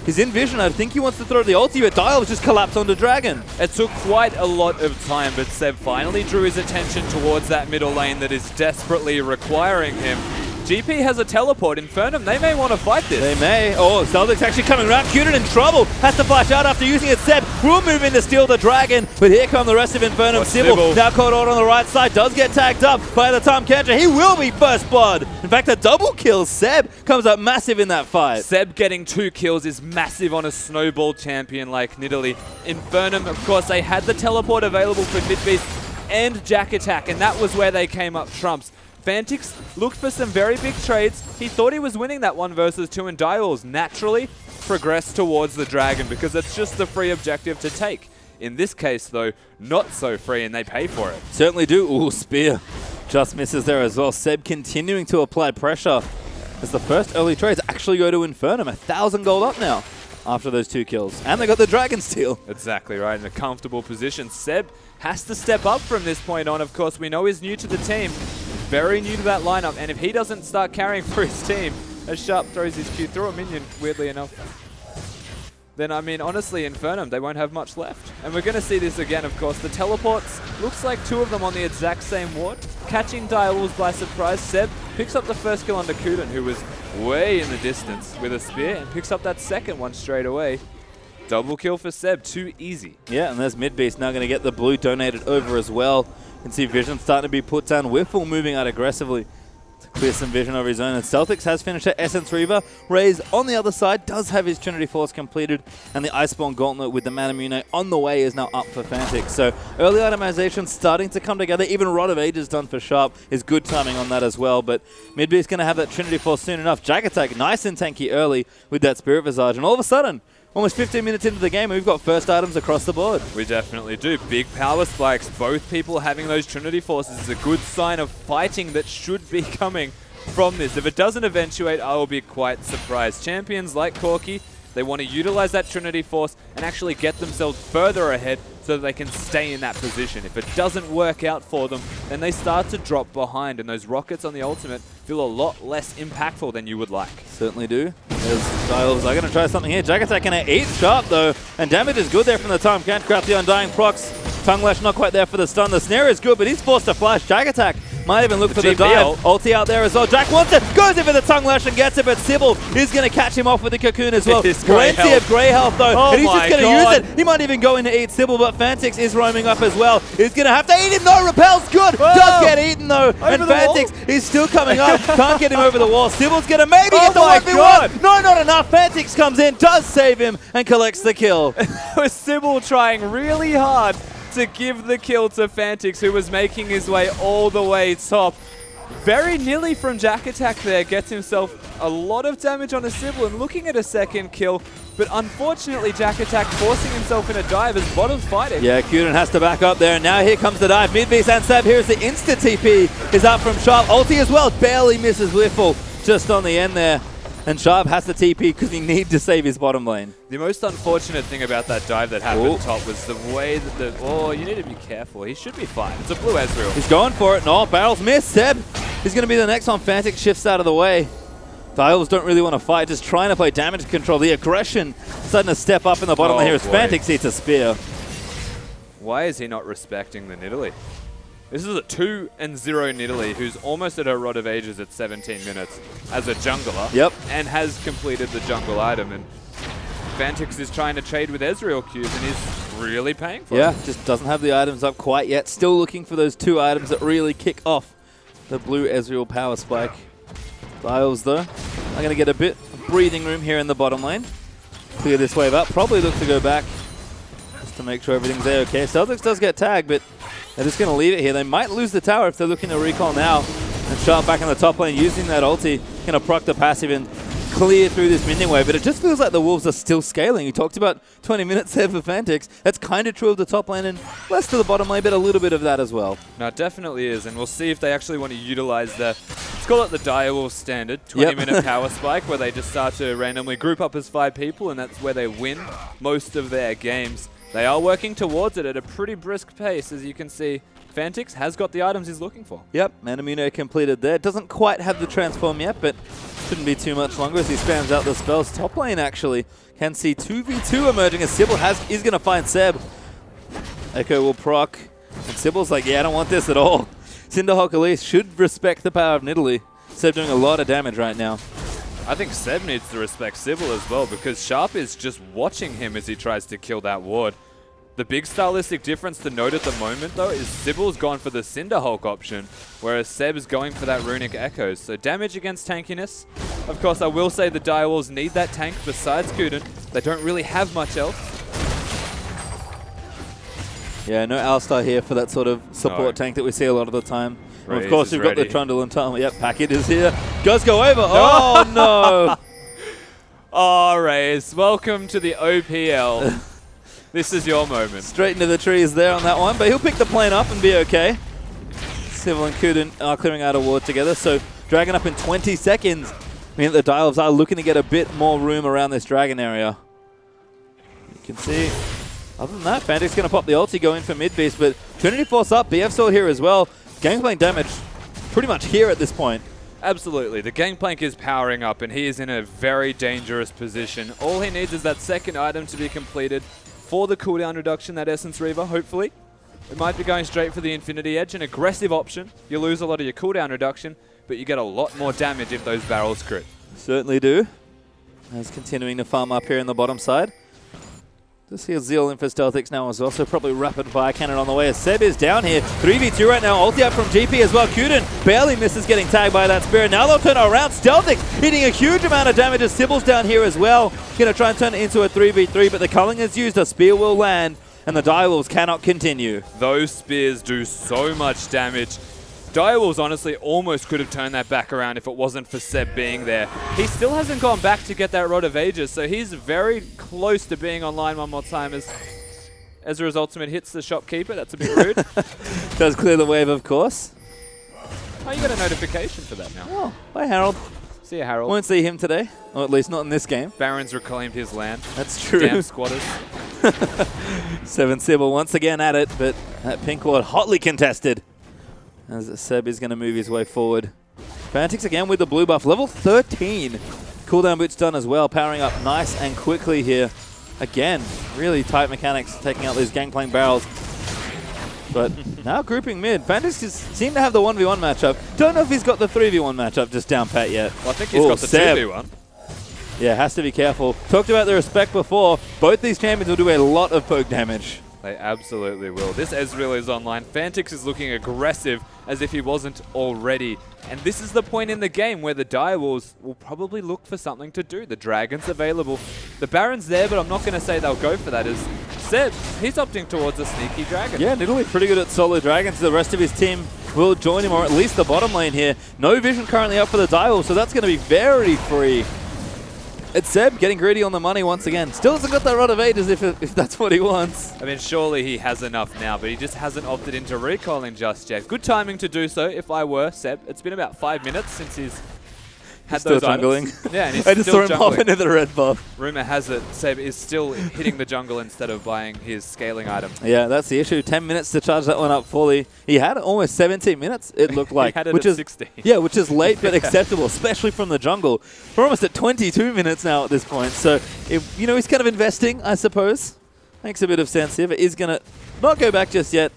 He's in vision. I think he wants to throw the ulti, but Dial just collapsed onto Dragon. It took quite a lot of time, but Seb finally drew his attention towards that middle lane that is desperately requiring him. GP has a teleport. Infernum, they may want to fight this. They may. Oh, Stealthix actually coming around. Cuden in trouble. Has to flash out after using it. Seb will move in to steal the Dragon, but here come the rest of Infernum. Sybil now caught out on the right side. Does get tagged up by the Tom Catcher. He will be first blood. In fact, a double kill. Seb comes up massive in that fight. Seb getting 2 kills is massive on a snowball champion like Nidalee. Infernum, of course, they had the teleport available for Midbeast and Jack Attack, and that was where they came up trumps. Fantix looked for some very big trades. He thought he was winning that 1 versus 2, and Dials naturally progressed towards the Dragon because it's just the free objective to take. In this case, though, not so free, and they pay for it. Certainly do. Ooh, spear. Just misses there as well. Seb continuing to apply pressure as the first early trades actually go to Infernum. 1,000 gold up now after those 2 kills. And they got the Dragon Steel. Exactly right, in a comfortable position. Seb has to step up from this point on. Of course, we know he's new to the team. Very new to that lineup, and if he doesn't start carrying for his team, as Sharp throws his Q through a minion, weirdly enough, then, I mean, honestly, Infernum, they won't have much left. And we're going to see this again, of course. The teleports, looks like 2 of them on the exact same ward. Catching Dials by surprise, Seb picks up the first kill under Cuden, who was way in the distance with a spear, and picks up that second one straight away. Double kill for Seb, too easy. Yeah, and there's Midbeast now going to get the blue donated over as well. You can see vision starting to be put down. Whiffle moving out aggressively to clear some vision over his own. And Stealthix has finished at Essence Reaver. Raze on the other side does have his Trinity Force completed. And the Iceborne Gauntlet with the Manamune on the way is now up for Fantix. So early itemization starting to come together. Even Rod of Ages done for Sharp is good timing on that as well. But Midbeast's going to have that Trinity Force soon enough. Jack Attack nice and tanky early with that Spirit Visage. And all of a sudden, almost 15 minutes into the game, we've got first items across the board. We definitely do. Big power spikes. Both people having those Trinity Forces is a good sign of fighting that should be coming from this. If it doesn't eventuate, I will be quite surprised. Champions like Corki They want to utilize that Trinity Force and actually get themselves further ahead so that they can stay in that position. If it doesn't work out for them, then they start to drop behind, and those rockets on the ultimate feel a lot less impactful than you would like. Certainly do. There's Dials are going to try something here. Jack Attack going to eat Sharp though, and damage is good there from the time. Can't craft the Undying procs. Tongue Lash not quite there for the stun. The snare is good, but he's forced to flash. Jack Attack might even look for the dive. Ulti out there as well. Jack wants it, goes in for the Tongue Lash and gets it, but Sybil is going to catch him off with the Cocoon as well. Plenty of grey health though, and he's just going to use it. He might even go in to eat Sybil, but Fantix is roaming up as well. He's going to have to eat him though. Repel's good, does get eaten though, and Fantix is still coming up. Can't get him over the wall. Sybil's going to maybe get the 1v1. No, not enough. Fantix comes in, does save him, and collects the kill. With Sybil trying really hard to give the kill to Fantix, who was making his way all the way top. Very nearly from Jack Attack there, gets himself a lot of damage on a Sybil and looking at a second kill, but unfortunately Jack Attack forcing himself in a dive as Bottom's fighting. Yeah, Kuden has to back up there, and now here comes the dive. Midbeast and Seb, here's the instant TP, is up from Sharp. Ulti as well, barely misses Whiffle just on the end there. And Sharp has the TP because he needs to save his bottom lane. The most unfortunate thing about that dive that happened top was the way that the... Oh, you need to be careful. He should be fine. It's a blue Ezreal. He's going for it. No, barrels missed. Seb is going to be the next one. Fantix shifts out of the way. Dials don't really want to fight, just trying to play damage control. The aggression starting to step up in the bottom lane here as Fantix eats a spear. Why is he not respecting the Nidalee? This is a 2-0 Nidalee, who's almost at her Rod of Ages at 17 minutes as a jungler. Yep. And has completed the jungle item. And Fantix is trying to trade with Ezreal Qs, and he's really paying for it. Yeah, just doesn't have the items up quite yet. Still looking for those 2 items that really kick off the blue Ezreal power spike. Dials, though, are going to get a bit of breathing room here in the bottom lane. Clear this wave up. Probably look to go back just to make sure everything's okay. Celtics does get tagged, but they're just going to leave it here. They might lose the tower if they're looking to recall now. And Sharp back in the top lane using that ulti. Going to proc the passive and clear through this minion wave. But it just feels like the Wolves are still scaling. You talked about 20 minutes there for Fantix. That's kind of true of the top lane and less to the bottom lane, but a little bit of that as well. No, it definitely is. And we'll see if they actually want to utilize the... Let's call it the Direwolf standard 20-minute power spike, where they just start to randomly group up as 5 people, and that's where they win most of their games. They are working towards it at a pretty brisk pace, as you can see. Fantix has got the items he's looking for. Yep, Manamune completed there. Doesn't quite have the transform yet, but shouldn't be too much longer as he spams out the spells. Top lane, actually, can see 2v2 emerging as Sybil is going to find Seb. Echo will proc, and Sybil's like, yeah, I don't want this at all. Cinderhawk Elise should respect the power of Nidalee. Seb doing a lot of damage right now. I think Seb needs to respect Sybil as well, because Sharp is just watching him as he tries to kill that ward. The big stylistic difference to note at the moment, though, is Sybil's gone for the Cinderhulk option, whereas Seb's going for that Runic Echoes. So damage against tankiness. Of course, I will say the Direwolves need that tank besides Kuden. They don't really have much else. Yeah, no Alistar here for that sort of support tank that we see a lot of the time. And of course, we've got the Trundle and Tom. Yep, Packet is here. Does go over. Oh, no. Oh, Raze, welcome to the OPL. This is your moment. Straight into the trees there on that one, but he'll pick the plane up and be okay. Civil and Kuden are clearing out a ward together, so Dragon up in 20 seconds. I mean, the Dials are looking to get a bit more room around this Dragon area. You can see, other than that, Fantix going to pop the ulti, go in for mid-beast, but Trinity Force up, BF still here as well. Gangplank damage pretty much here at this point. Absolutely. The Gangplank is powering up, and he is in a very dangerous position. All he needs is that second item to be completed for the cooldown reduction, that Essence Reaver, hopefully. It might be going straight for the Infinity Edge, an aggressive option. You lose a lot of your cooldown reduction, but you get a lot more damage if those barrels crit. Certainly do. As continuing to farm up here in the bottom side. Just see a Zeal in for Stealthix now as well, so probably rapid fire cannon on the way as Seb is down here. 3v2 right now, ulti up from GP as well. Kuden barely misses getting tagged by that Spirit. Now they'll turn around. Stealthix hitting a huge amount of damage as Sybil's down here as well. Gonna try and turn it into a 3v3, but the culling is used. A spear will land, and the Direwolves cannot continue. Those spears do so much damage. Direwolves honestly almost could have turned that back around if it wasn't for Seb being there. He still hasn't gone back to get that Rod of Ages, so he's very close to being online one more time as Ezreal's ultimate hits the shopkeeper. That's a bit rude. Does clear the wave, of course. Oh, you got a notification for that now. Oh, hi Harold. See you, Harold. Won't see him today, or at least not in this game. Baron's reclaimed his land. That's true. Damn squatters. 7 Sybil once again at it, but that pink ward hotly contested as Seb is going to move his way forward. Fantix again with the blue buff, level 13. Cooldown boots done as well, powering up nice and quickly here. Again, really tight mechanics, taking out these Gangplank barrels. But now grouping mid. Fantix just seem to have the 1v1 matchup. Don't know if he's got the 3v1 matchup just down pat yet. Well, I think he's got the Seb. 2v1. Yeah, has to be careful. Talked about the respect before. Both these champions will do a lot of poke damage. They absolutely will. This Ezreal is online. Fantix is looking aggressive as if he wasn't already. And this is the point in the game where the Direwolves will probably look for something to do. The Dragon's available. The Baron's there, but I'm not going to say they'll go for that. As Seb, he's opting towards a sneaky Dragon. Yeah, Nidalee pretty good at solo dragons. The rest of his team will join him, or at least the bottom lane here. No vision currently up for the Direwolves, so that's going to be very free. It's Seb getting greedy on the money once again. Still hasn't got that Rod of Ages if that's what he wants. I mean, surely he has enough now, but he just hasn't opted into recalling just yet. Good timing to do so if I were Seb. It's been about 5 minutes since he's had Still those jungling. items. Yeah, and he's I just still saw him hop jungling. into the red buff. Rumor has it Seb is still hitting the jungle instead of buying his scaling item. Yeah, that's the issue. 10 minutes to charge that one up fully. He had almost 17 minutes, it looked like. He had it which at is 16. Yeah, which is late but acceptable, especially from the jungle. We're almost at 22 minutes now at this point. So, he's kind of investing, I suppose. Makes a bit of sense here, but is going to not go back just yet.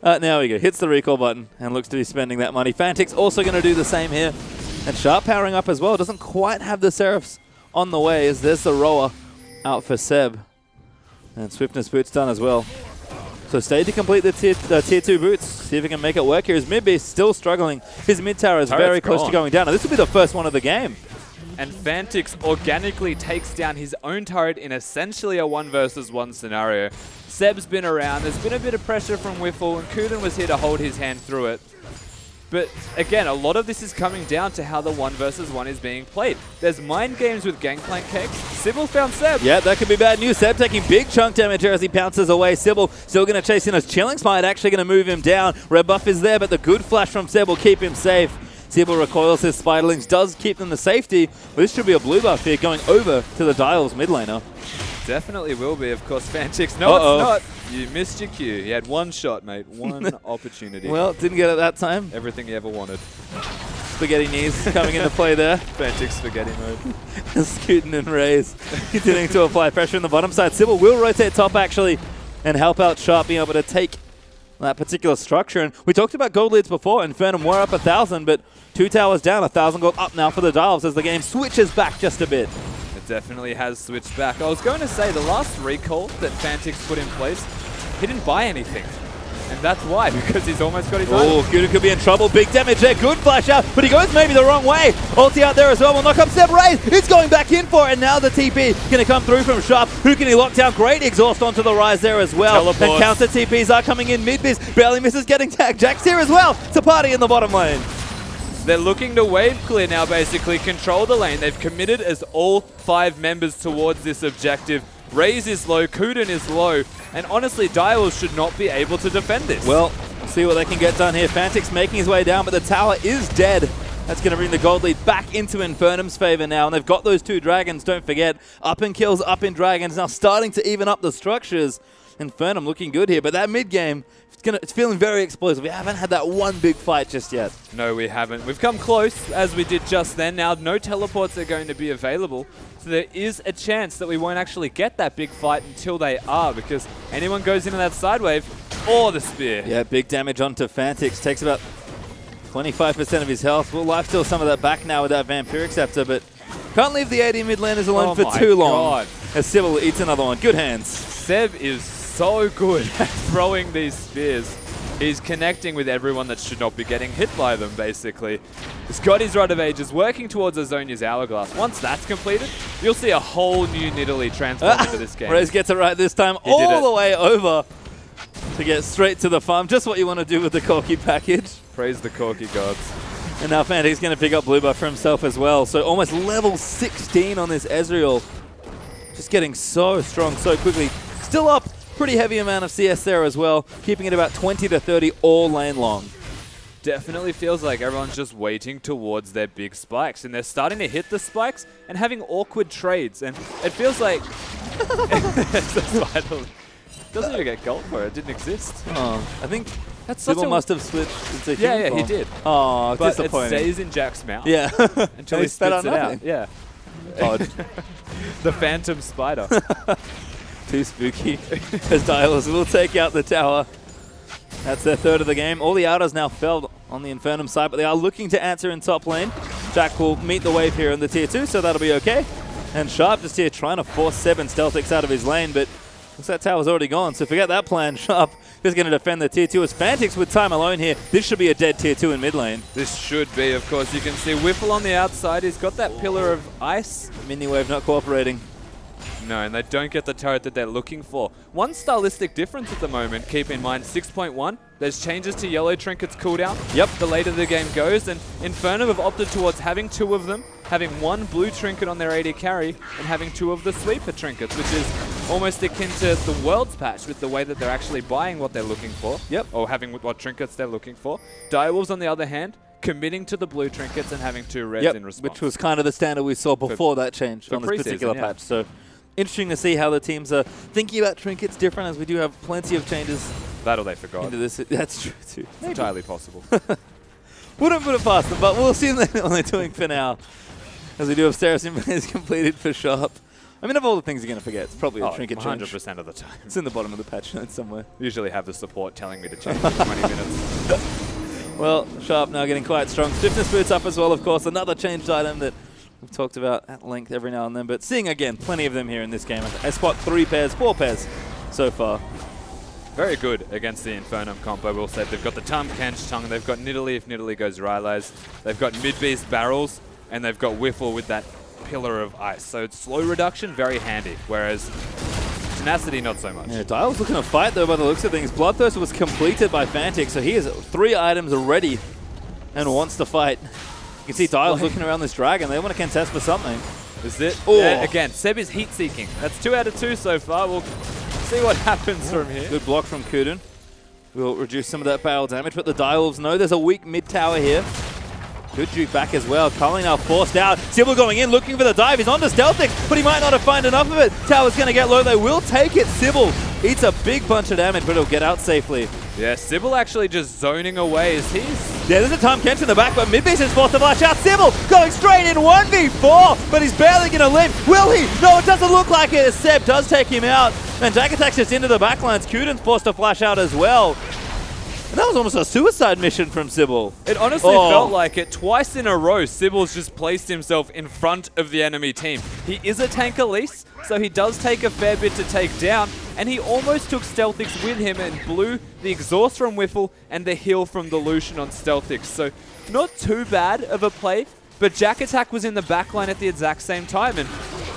Now we go. Hits the recall button and looks to be spending that money. Fantix also going to do the same here. And Sharp powering up as well. Doesn't quite have the Seraphs on the way as there's the Roar out for Seb. And Swiftness boots done as well. So stay to complete the tier 2 boots. See if he can make it work here. His mid base still struggling. His mid tower is very close to going down. And this will be the first one of the game. And Fantix organically takes down his own turret in essentially a 1 versus 1 scenario. Seb's been around. There's been a bit of pressure from Whiffle, and Kuden was here to hold his hand through it. But again, a lot of this is coming down to how the 1 versus 1 is being played. There's mind games with Gangplank Kegs. Sybil found Seb. Yeah, that could be bad news. Seb taking big chunk damage here as he pounces away. Sybil still going to chase in as Chilling Smite, actually going to move him down. Red buff is there, but the good flash from Seb will keep him safe. Sybil recoils his Spiderlings, does keep them to safety, but this should be a blue buff here going over to the Dials mid laner. Definitely will be, of course, Fantix. No, it's not. You missed your cue. You had one shot, mate. One opportunity. Well, didn't get it that time. Everything you ever wanted. Spaghetti knees coming into play there. Fantix spaghetti mode. Scooting and Raze continuing to apply pressure on the bottom side. Sybil will rotate top actually and help out Sharp being able to take that particular structure. And we talked about gold leads before. Infernum were up 1,000, but 2 towers down, 1,000 gold up now for the Dials as the game switches back just a bit. It definitely has switched back. I was going to say the last recall that Fantix put in place, he didn't buy anything. And that's why, because he's almost got his item. Oh, Kuden could be in trouble. Big damage there. Good flash out, but he goes maybe the wrong way. Ulti out there as well. Will knock up Seb. Raze. It's going back in for it. And now the TP going to come through from Sharp. Who can he lock down? Great exhaust onto the Rise there as well. Teleports. And counter TPs are coming in mid-biz. Barely misses getting tagged. Jack's here as well. It's a party in the bottom lane. They're looking to wave clear now, basically. Control the lane. They've committed as all 5 members towards this objective. Raze is low, Kuden is low, and honestly, Direwolves should not be able to defend this. Well, we'll see what they can get done here. Fantix making his way down, but the tower is dead. That's going to bring the gold lead back into Infernum's favor now, and they've got those 2 dragons, don't forget. Up in kills, up in dragons, now starting to even up the structures. Infernum looking good here, but that mid game, it's feeling very explosive. We haven't had that one big fight just yet. No, we haven't. We've come close, as we did just then. Now, no teleports are going to be available, so there is a chance that we won't actually get that big fight until they are, because anyone goes into that side wave, or the spear. Yeah, big damage onto Fantix. Takes about 25% of his health. Will lifesteal some of that back now with that Vampiric Scepter, but can't leave the AD mid laners alone for too long. As Sybil eats another one. Good hands. Seb is so good at throwing these spears. He's connecting with everyone that should not be getting hit by them, basically. He's got his Rod of Ages, working towards Azonia's Hourglass. Once that's completed, you'll see a whole new Nidalee transform into this game. Raze gets it right this time, all the way over to get straight to the farm. Just what you want to do with the Corki package. Praise the Corki gods. And now Fantix going to pick up blue buff for himself as well. So almost level 16 on this Ezreal. Just getting so strong so quickly. Still up. Pretty heavy amount of CS there as well, keeping it about 20 to 30 all lane long. definitely feels like everyone's just waiting towards their big spikes, and they're starting to hit the spikes and having awkward trades, and it feels like doesn't even get gold for it. It didn't exist. Oh, I think That's such Sybil a must have switched into yeah, Hume he form. did. Oh, But it disappointing. stays in Jack's mouth Yeah. until And he spat spits it nothing. out. Yeah, Odd. the Phantom Spider. Too spooky. As Dials will take out the tower. That's their third of the game. All the outers now felled on the Infernum side, but they are looking to answer in top lane. Jack will meet the wave here in the tier 2, so that'll be okay. And Sharp just here trying to force 7 Stealthix out of his lane, but looks like that tower's already gone, so forget that plan. Sharp is going to defend the tier 2 as Fantix with time alone here. This should be a dead tier 2 in mid lane. This should be, of course. You can see Whiffle on the outside. He's got that pillar of ice. Mini wave not cooperating. No, and they don't get the turret that they're looking for. One stylistic difference at the moment, keep in mind, 6.1, there's changes to yellow trinkets cooldown. Yep. The later the game goes, and Infernum have opted towards having 2 of them, having 1 blue trinket on their AD carry, and having 2 of the sweeper trinkets, which is almost akin to the Worlds patch with the way that they're actually buying what they're looking for. Yep. Or having what trinkets they're looking for. Direwolves, on the other hand, committing to the blue trinkets and having 2 reds in response. Which was kind of the standard we saw before that change on this particular yeah. patch. So interesting to see how the teams are thinking about trinkets different, as we do have plenty of changes That or they forgot. into this. That's true too. It's entirely possible. Wouldn't put it past them, but we'll see what they're doing for now. As we do have Saracen is completed for Sharp. I mean, of all the things you're going to forget, it's probably a trinket change. 100% of the time. It's in the bottom of the patch notes somewhere. Usually have the support telling me to change in 20 minutes. Well, Sharp now getting quite strong. Stiffness boots up as well, of course. Another changed item that we've talked about at length every now and then. But seeing, again, plenty of them here in this game. I spot 3 pairs, 4 pairs so far. Very good against the Infernum comp, I will say. They've got the Tahm Kench tongue, they've got Nidalee if Nidalee goes Rylai's, they've got mid-beast barrels, and they've got Whiffle with that pillar of ice. So it's slow reduction, very handy, whereas tenacity, not so much. Yeah, Dial's looking to fight, though, by the looks of things. Bloodthirst was completed by Fantix, so he has 3 items already and wants to fight. You can see Dial's looking around this dragon. They want to contest for something. Is it? Oh. Yeah, again, Seb is heat-seeking. That's 2 out of 2 so far. We'll see what happens from here. Good block from Kuden. Will reduce some of that barrel damage, but the Direwolves know there's a weak mid-tower here. Good juke back as well. Cully now forced out. Sybil going in, looking for the dive. He's on to Stealthix, but he might not have found enough of it. Tower's going to get low. They will take it. Sybil eats a big bunch of damage, but he'll get out safely. Yeah, Sybil actually just zoning away as he's... Yeah, there's a Tahm Kench in the back, but Midbeast is forced to flash out. Sybil going straight in 1v4, but he's barely going to live. Will he? No, it doesn't look like it. Seb does take him out. And Jack attacks just into the backlines. Kuden's forced to flash out as well. And that was almost a suicide mission from Sybil. It honestly felt like it. Twice in a row, Sybil's just placed himself in front of the enemy team. He is a tank Elise, so he does take a fair bit to take down, and he almost took Stealthix with him and blew the exhaust from Whiffle and the heal from the Lucian on Stealthix. So not too bad of a play, but Jack Attack was in the backline at the exact same time, and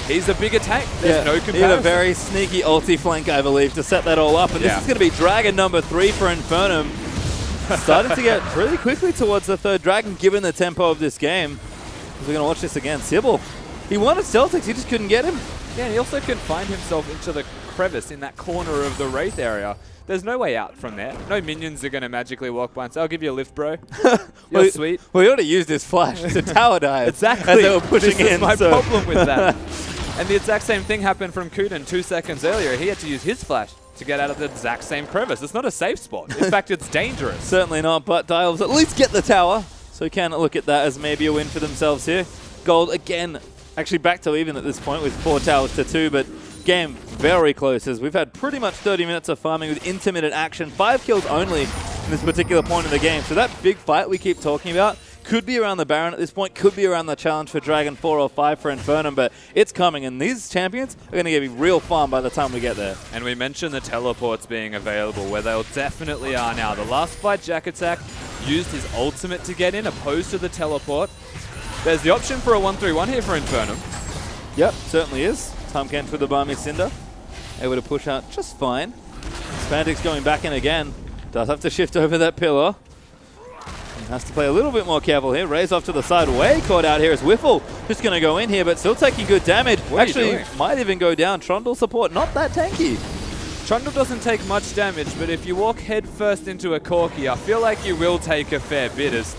he's a bigger tank. There's no comparison. He had a very sneaky ulti flank, I believe, to set that all up. And this is going to be Dragon number 3 for Infernum. Starting to get really quickly towards the 3rd Dragon, given the tempo of this game. We're going to watch this again. Sybil, he wanted Stealthix, he just couldn't get him. Yeah, and he also confined himself into the crevice in that corner of the Wraith area. There's no way out from there. No minions are going to magically walk by and say, I'll give you a lift, bro. You're sweet. Well, he ought to use this flash to tower dive. Exactly. As they were pushing this in. is my problem with that. And the exact same thing happened from Kuden 2 seconds earlier. He had to use his flash to get out of the exact same crevice. It's not a safe spot. In fact, it's dangerous. Certainly not, but Dials at least get the tower. So we can look at that as maybe a win for themselves here. Gold again, actually back to even at this point with 4 towers to 2, but game very close as we've had pretty much 30 minutes of farming with intermittent action. 5 kills only in this particular point of the game. So that big fight we keep talking about could be around the Baron at this point, could be around the challenge for Dragon 4 or 5 for Infernum, but it's coming, and these champions are going to be real fun by the time we get there. And we mentioned the teleports being available, where they definitely are now. The last fight, Jack Attack used his ultimate to get in, opposed to the teleport. There's the option for a 1-3-1 here for Infernum. Yep, certainly is. Tahm Kench with the Barmy Cinder. Able to push out just fine. Fantix going back in again. Does have to shift over that pillar. Has to play a little bit more careful here. Raise off to the side. Way caught out here is Whiffle. Just going to go in here, but still taking good damage. Actually, might even go down. Trundle support, not that tanky. Trundle doesn't take much damage, but if you walk head first into a Corki, I feel like you will take a fair bit, as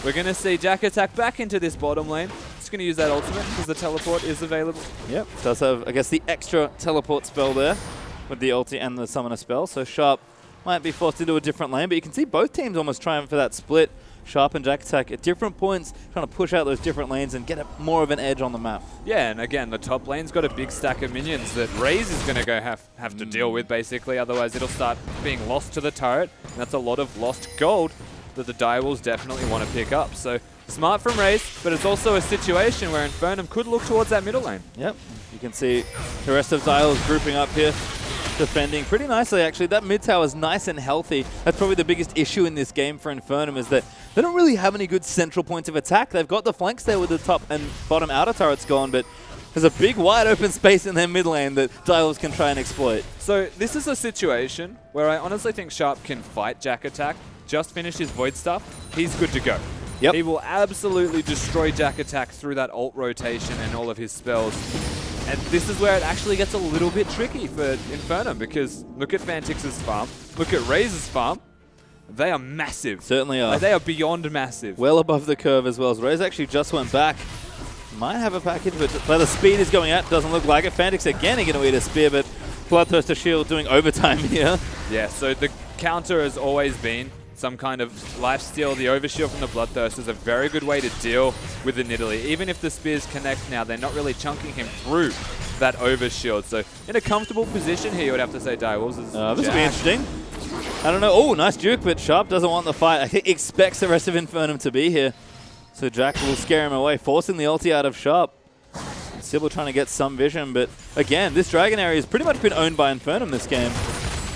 we're going to see Jack Attack back into this bottom lane. Just going to use that ultimate because the teleport is available. Yep, does have, I guess, the extra teleport spell there with the ulti and the summoner spell. So Sharp might be forced into a different lane, but you can see both teams almost trying for that split. Sharp and Jack Attack at different points, trying to push out those different lanes and get more of an edge on the map. Yeah, and again, the top lane's got a big stack of minions that Raze is going to go have to deal with, basically. Otherwise, it'll start being lost to the turret, and that's a lot of lost gold that the Direwolves definitely want to pick up. So, smart from Raze, but it's also a situation where Infernum could look towards that middle lane. Yep, you can see the rest of Dials grouping up here, defending pretty nicely, actually. That mid tower is nice and healthy. That's probably the biggest issue in this game for Infernum, is that they don't really have any good central points of attack. They've got the flanks there with the top and bottom outer turrets gone, but there's a big wide open space in their mid lane that Dials can try and exploit. So this is a situation where I honestly think Sharp can fight Jack Attack, just finish his Void stuff, he's good to go. Yep. He will absolutely destroy Jack Attack through that ult rotation and all of his spells. And this is where it actually gets a little bit tricky for Infernum, because look at Fantix's farm, look at Raze's farm. They are massive. Certainly are. Like, they are beyond massive. Well above the curve as well. As Raze actually just went back. Might have a package, but the speed is going out. Doesn't look like it. Fantix again are going to eat a spear, but Bloodthirster Shield doing overtime here. Yeah, so the counter has always been some kind of lifesteal. The overshield from the Bloodthirster is a very good way to deal with the Nidalee. Even if the spears connect now, they're not really chunking him through that overshield. So in a comfortable position here, you would have to say Direwolves is this will be interesting. I don't know. Oh, nice juke, but Sharp doesn't want the fight. I think he expects the rest of Infernum to be here. So Jack will scare him away, forcing the ulti out of Sharp. Sybil trying to get some vision, but again, this Dragon area has pretty much been owned by Infernum this game.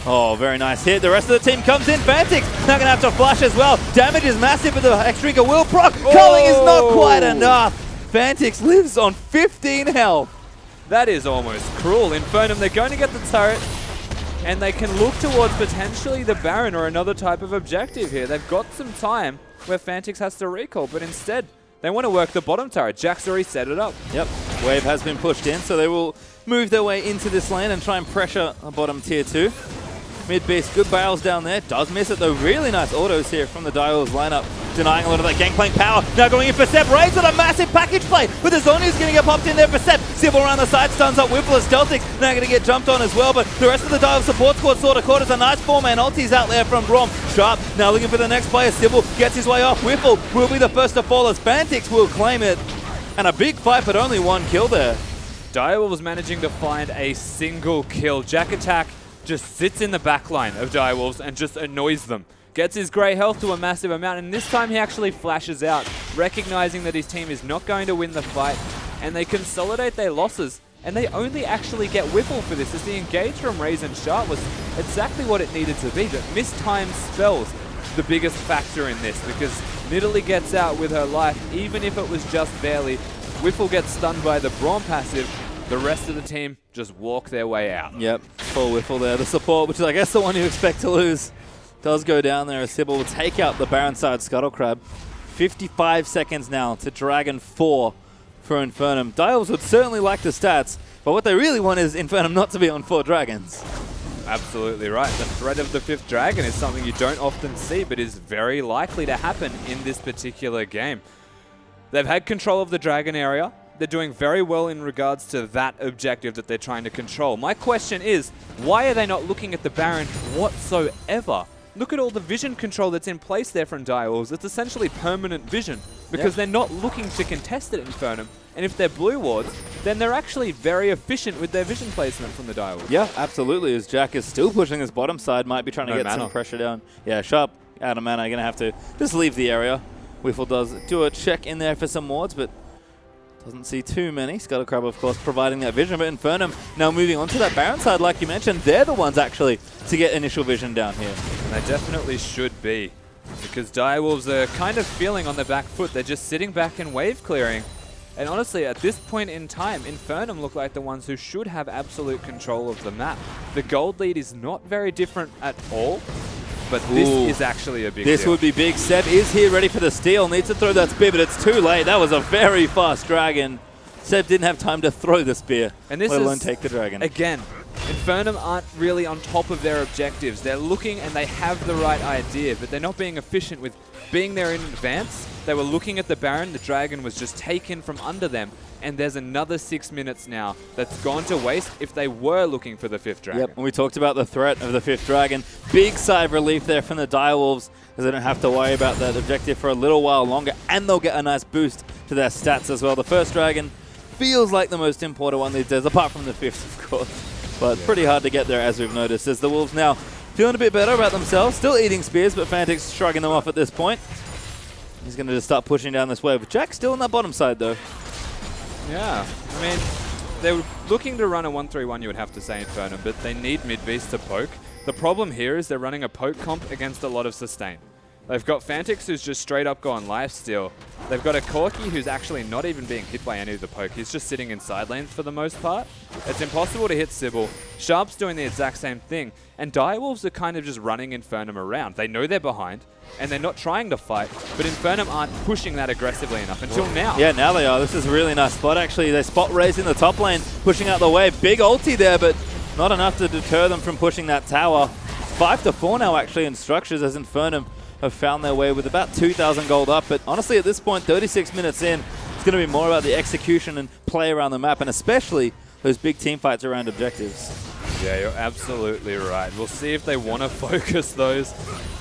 Oh, very nice hit. The rest of the team comes in. Fantix now going to have to flash as well. Damage is massive, but the X-Trigger will proc. Culling is not quite enough. Fantix lives on 15 health. That is almost cruel. Infernum, they're going to get the turret, and they can look towards potentially the Baron or another type of objective here. They've got some time where Fantix has to recall, but instead, they want to work the bottom turret. Jack's already set it up. Yep. Wave has been pushed in, so they will move their way into this lane and try and pressure a bottom tier 2. Mid beast, good barrels down there. Does miss it though. Really nice autos here from the Direwolves lineup, denying a lot of that gangplank power. Now going in for Seb. Raze with a massive package play, but the Zonya's going to get popped in there for Seb. Sybil around the side, stuns up Whiffle as Stealthix. Now going to get jumped on as well, but the rest of the Direwolves support squad sort of caught as a nice 4-man ultis out there from Grom. Sharp now looking for the next player. Sybil gets his way off. Whiffle will be the first to fall as Fantix will claim it. And a big fight, but only one kill there. Direwolves managing to find a single kill. Jack Attack just sits in the back line of Direwolves and just annoys them. Gets his grey health to a massive amount, and this time he actually flashes out, recognizing that his team is not going to win the fight, and they consolidate their losses, and they only actually get Whiffle for this, as the engage from Raze and Sharp was exactly what it needed to be, but mistimed spells the biggest factor in this, because Nidalee gets out with her life, even if it was just barely. Whiffle gets stunned by the Braum passive. The rest of the team just walk their way out. Yep, full Whiffle there. The support, which is I guess the one you expect to lose, does go down there as Sybil will take out the Baron side Scuttle Crab. 55 seconds now to Dragon 4 for Infernum. Direwolves would certainly like the stats, but what they really want is Infernum not to be on 4 dragons. Absolutely right. The threat of the 5th dragon is something you don't often see, but is very likely to happen in this particular game. They've had control of the dragon area. They're doing very well in regards to that objective that they're trying to control. My question is, why are they not looking at the Baron whatsoever? Look at all the vision control that's in place there from Direwolves. It's essentially permanent vision, because they're not looking to contest it in Infernum. And if they're blue wards, then they're actually very efficient with their vision placement from the Direwolves. Yeah, absolutely. As Jack is still pushing his bottom side, might be trying to get some pressure down. Yeah, Sharp out of mana, going to have to just leave the area. Whiffle does do a check in there for some wards, but doesn't see too many. Scuttle Crab, of course, providing that vision, but Infernum now moving on to that Baron side, like you mentioned. They're the ones actually to get initial vision down here. And they definitely should be, because Direwolves are kind of feeling on the back foot. They're just sitting back and wave clearing. And honestly, at this point in time, Infernum look like the ones who should have absolute control of the map. The gold lead is not very different at all, but this is actually a big deal. This would be big. Seb is here ready for the steal. Needs to throw that spear, but it's too late. That was a very fast dragon. Seb didn't have time to throw the spear, and this let alone take the dragon. Again, Infernum aren't really on top of their objectives. They're looking and they have the right idea, but they're not being efficient with being there in advance. They were looking at the Baron. The Dragon was just taken from under them, and there's another 6 minutes now that's gone to waste if they were looking for the 5th Dragon. Yep, and we talked about the threat of the 5th Dragon. Big sigh of relief there from the Direwolves, as they don't have to worry about that objective for a little while longer, and they'll get a nice boost to their stats as well. The 1st Dragon feels like the most important one these days, apart from the 5th, of course. But pretty hard to get there, as we've noticed, as the Wolves now feeling a bit better about themselves. Still eating spears, but Fantic's shrugging them off at this point. He's going to just start pushing down this wave. Jack's still on that bottom side, though. Yeah, I mean, they were looking to run a 1-3-1, you would have to say, Infernum, but they need mid-beast to poke. The problem here is they're running a poke comp against a lot of sustain. They've got Fantix, who's just straight up gone lifesteal. They've got a Corki, who's actually not even being hit by any of the poke. He's just sitting in side lanes for the most part. It's impossible to hit Sybil. Sharp's doing the exact same thing. And Direwolves are kind of just running Infernum around. They know they're behind, and they're not trying to fight, but Infernum aren't pushing that aggressively enough until now. Yeah, now they are. This is a really nice spot, actually. They spot raising the top lane, pushing out the wave. Big ulti there, but not enough to deter them from pushing that tower. 5-4 now, actually, in structures, as Infernum have found their way with about 2,000 gold up. But honestly, at this point, 36 minutes in, it's going to be more about the execution and play around the map, and especially those big team fights around objectives. Yeah, you're absolutely right. We'll see if they want to focus those.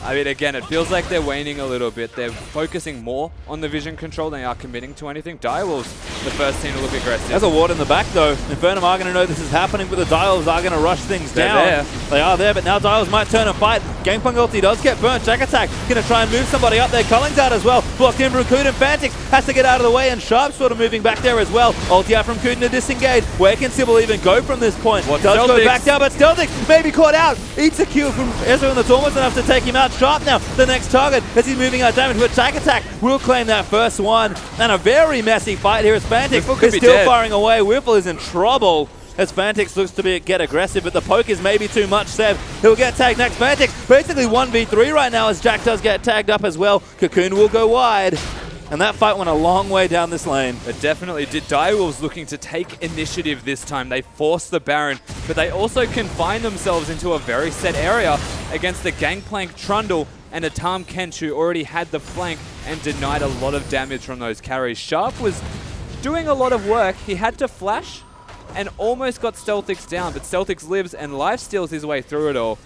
I mean, again, it feels like they're waning a little bit. They're focusing more on the vision control than they are committing to anything. Direwolves, the first team to look aggressive. There's a ward in the back, though. Infernum are going to know this is happening, but the Direwolves are going to rush things down. There. They are there, but now Direwolves might turn and fight. Gangplank ulti does get burnt. Jack Attack going to try and move somebody up there. Culling's out as well. Blocked in from Kuden. Fantix has to get out of the way, and Sharp sort of moving back there as well. Ulti out from Kuden to disengage. Where can Sybil even go from this point? Does go back down, but Stealthix maybe caught out. Eats a Q from Ezra in the almost enough to take him out. Sharp now, the next target as he's moving out damage, but Jack Attack will claim that first one. And a very messy fight here as Fantix is still firing away. Whiffle is in trouble as Fantix looks to get aggressive, but the poke is maybe too much. Seb, he'll get tagged next. Fantix basically 1v3 right now as Jack does get tagged up as well. Cocoon will go wide. And that fight went a long way down this lane. It definitely did. Direwolves looking to take initiative this time. They forced the Baron, but they also confine themselves into a very set area against the Gangplank Trundle and a Tahm Kench, who already had the flank and denied a lot of damage from those carries. Sharp was doing a lot of work. He had to flash and almost got Stealthix down, but Stealthix lives and lifesteals his way through it all.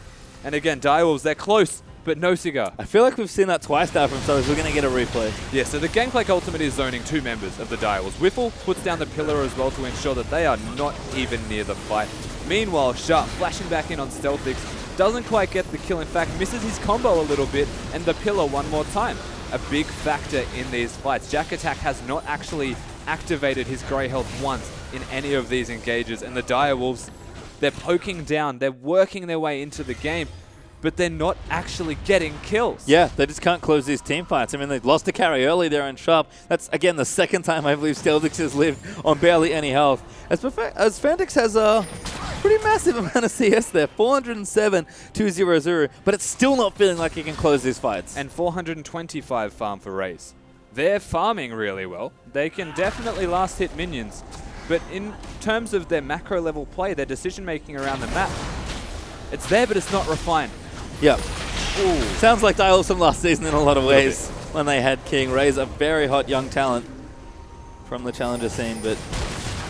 And again, Direwolves, they're close, but no cigar. I feel like we've seen that twice now from Stealthix. We're going to get a replay. Yeah, so the Gangplank ultimate is zoning 2 members of the Direwolves. Whiffle puts down the pillar as well to ensure that they are not even near the fight. Meanwhile, Sharp flashing back in on Stealthix, doesn't quite get the kill. In fact, misses his combo a little bit, and the pillar one more time. A big factor in these fights. Jack Attack has not actually activated his grey health once in any of these engages, and the Direwolves, they're poking down, they're working their way into the game, but they're not actually getting kills. Yeah, they just can't close these team fights. I mean, they lost to carry early there on Sharp. That's, again, the second time I believe Stealthix has lived on barely any health. As Fantix has a pretty massive amount of CS there, 407, 200, but it's still not feeling like he can close these fights. And 425 farm for Raze. They're farming really well. They can definitely last hit minions, but in terms of their macro level play, their decision making around the map, it's there, but it's not refined. Yeah. Ooh. Sounds like Direwolves from last season in a lot of ways when they had King. Raze, a very hot young talent from the challenger scene, but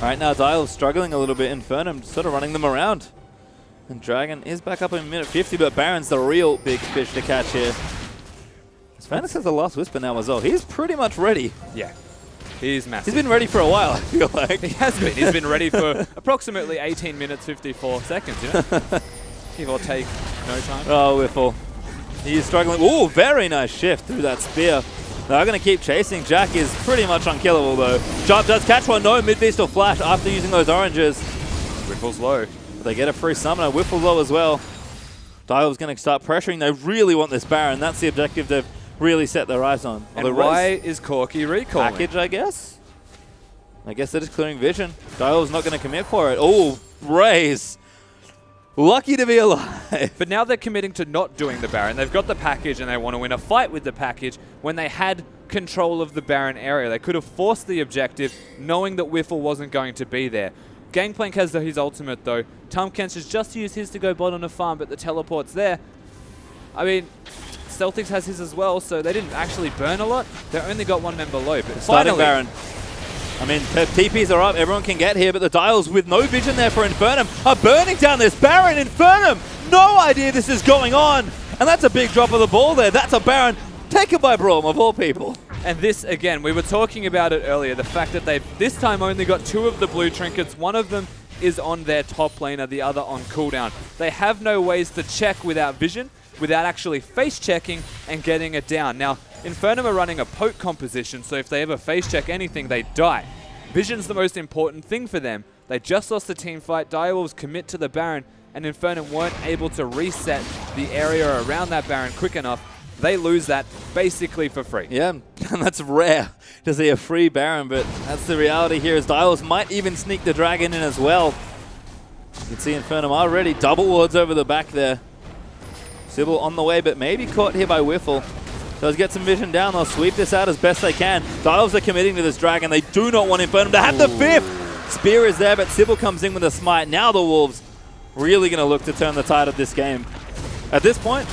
right now Direwolves struggling a little bit. Infernum sort of running them around. And Dragon is back up in minute 50, but Baron's the real big fish to catch here. Fantix has the last whisper now as well. He's pretty much ready. Yeah. He's massive. He's been ready for a while, I feel like. He has been. He's been ready for approximately 18 minutes, 54 seconds, you know? Give or take no time. Oh, Whiffle. He's struggling. Ooh, very nice shift through that spear. They're going to keep chasing. Jack is pretty much unkillable, though. Sharp does catch one. No mid-beast or flash after using those oranges. Whiffle's low. But they get a free summoner. Whiffle's low as well. Direwolves going to start pressuring. They really want this Baron. That's the objective they've really set their eyes on. And why is Corki recalling? Package, I guess? I guess they're just clearing vision. Direwolves not going to commit for it. Oh, Raze. Lucky to be alive. But now they're committing to not doing the Baron. They've got the package and they want to win a fight with the package when they had control of the Baron area. They could have forced the objective knowing that Whiffle wasn't going to be there. Gangplank has his ultimate though. Tom Kench has just used his to go bot on a farm, but the teleport's there. I mean, Celtics has his as well, so they didn't actually burn a lot. They only got one member low, but Starting finally, Baron. I mean, TPs are up, everyone can get here, but the Dials with no vision there for Infernum are burning down this Baron. Infernum, no idea this is going on. And that's a big drop of the ball there. That's a Baron taken by Braum, of all people. and this, again, we were talking about it earlier, the fact that they've this time only got 2 of the blue trinkets. One of them is on their top laner, the other on cooldown. They have no ways to check without vision, without actually face checking and getting it down. Now, Infernum are running a poke composition, so if they ever face check anything, they die. Vision's the most important thing for them. They just lost the team fight. Direwolves commit to the Baron, and Infernum weren't able to reset the area around that Baron quick enough. They lose that basically for free. Yeah, and that's rare to see a free Baron, but that's the reality here as Dials might even sneak the Dragon in as well. You can see Infernum already double wards over the back there. Sybil on the way, but maybe caught here by Whiffle. Does get some vision down. They'll sweep this out as best they can. Dials are committing to this Dragon. They do not want Infernum to have the 5th. Spear is there, but Sybil comes in with a smite. Now the Wolves really going to look to turn the tide of this game. At this point,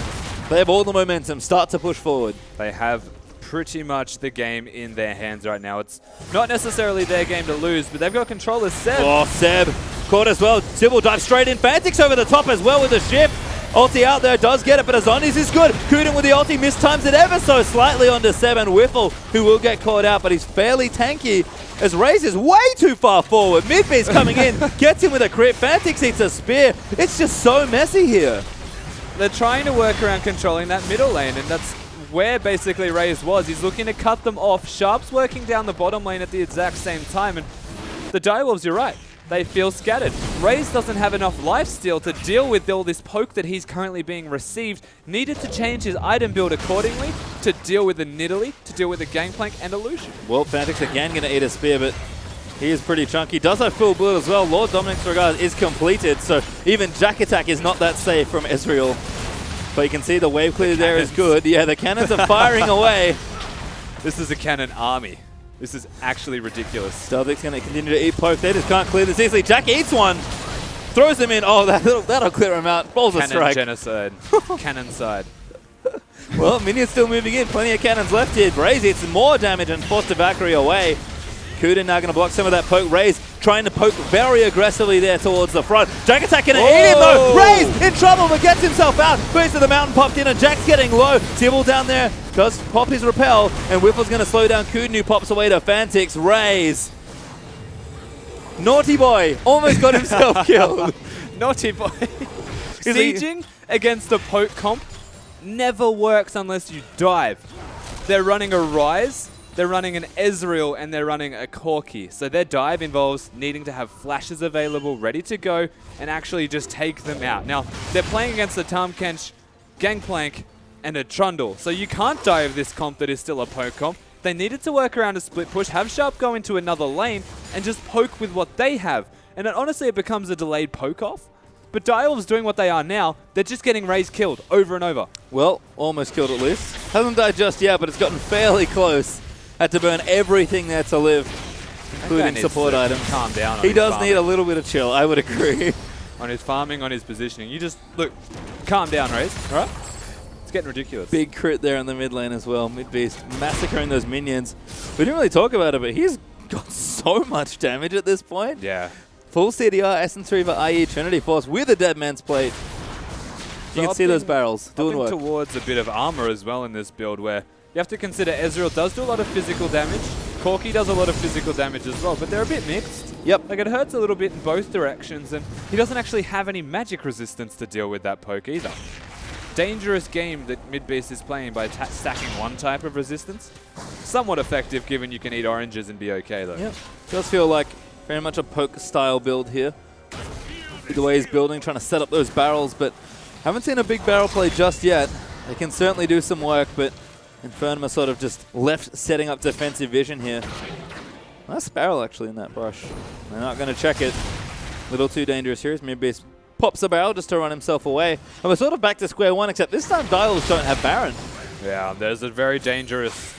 they have all the momentum. Start to push forward. They have pretty much the game in their hands right now. It's not necessarily their game to lose, but they've got control as Seb. Oh, Seb caught as well. Sybil dives straight in. Fantix over the top as well with the shift. Ulti out there, does get it, but Azani's is good. Kuden with the ulti mistimes it ever so slightly onto Seb and Whiffle, who will get caught out, but he's fairly tanky as Raze is way too far forward. Midbeast coming in, gets him with a crit. Fantix eats a spear. It's just so messy here. They're trying to work around controlling that middle lane, and that's where basically Raze was. He's looking to cut them off. Sharp's working down the bottom lane at the exact same time, and the Direwolves, you're right, they feel scattered. Raze doesn't have enough lifesteal to deal with all this poke that he's currently being received. Needed to change his item build accordingly to deal with the Nidalee, to deal with the Gangplank and Illusion. Well, Fantix again going to eat a spear, but he is pretty chunky. Does have full blood as well. Lord Dominic's Regard is completed, so even Jack Attack is not that safe from Ezreal. But you can see the wave clear there is good. Yeah, the cannons are firing away. This is a cannon army. This is actually ridiculous. Stelvik's going to continue to eat poke. They just can't clear this easily. Jack eats one. Throws him in. Oh, that'll clear him out. Balls a Cannon strike. genocide. Cannon side. Well, minions still moving in. Plenty of cannons left here. Raze eats more damage and forced the Valkyrie away. Kuden now going to block some of that poke. Raze trying to poke very aggressively there towards the front. Jack Attack going to eat him though. Raze in trouble but gets himself out. Boots to the mountain popped in and Jack's getting low. Sybil down there does pop his repel and Whiffle's going to slow down Kuden who pops away to Fantix. Raze. Naughty boy almost got himself killed. Naughty boy. Sieging against a poke comp never works unless you dive. They're running a Rise, they're running an Ezreal, and they're running a Corki. So their dive involves needing to have flashes available, ready to go, and actually just take them out. Now, they're playing against the Tahm Kench, Gangplank, and a Trundle. So you can't dive this comp that is still a poke comp. They needed to work around a split push, have Sharp go into another lane, and just poke with what they have. And then honestly, it becomes a delayed poke off. But Direwolves doing what they are now, they're just getting Raze killed over and over. Well, almost killed at least. Hasn't died just yet, but it's gotten fairly close. Had to burn everything there to live, including support items. Calm down. He does need a little bit of chill, I would agree. On his farming, on his positioning. You just, look, calm down, Raze, all right? It's getting ridiculous. Big crit there in the mid lane as well. Midbeast massacring those minions. We didn't really talk about it, but he's got so much damage at this point. Yeah. Full CDR, Essence Reaver, IE, Trinity Force with a Dead Man's Plate. You can see those barrels doing work. Towards a bit of armor as well in this build where you have to consider Ezreal does do a lot of physical damage. Corki does a lot of physical damage as well, but they're a bit mixed. Yep. Like it hurts a little bit in both directions, and he doesn't actually have any magic resistance to deal with that poke either. Dangerous game that Midbeast is playing by stacking one type of resistance. Somewhat effective given you can eat oranges and be okay though. Yep. Does feel like very much a poke style build here. The way he's building, trying to set up those barrels, but haven't seen a big barrel play just yet. They can certainly do some work, but Infernum are sort of just left setting up defensive vision here. Nice barrel actually in that brush. They're not going to check it. Little too dangerous here as Midbeast pops a barrel just to run himself away. And we're sort of back to square one, except this time Dials don't have Baron. Yeah, there's a very dangerous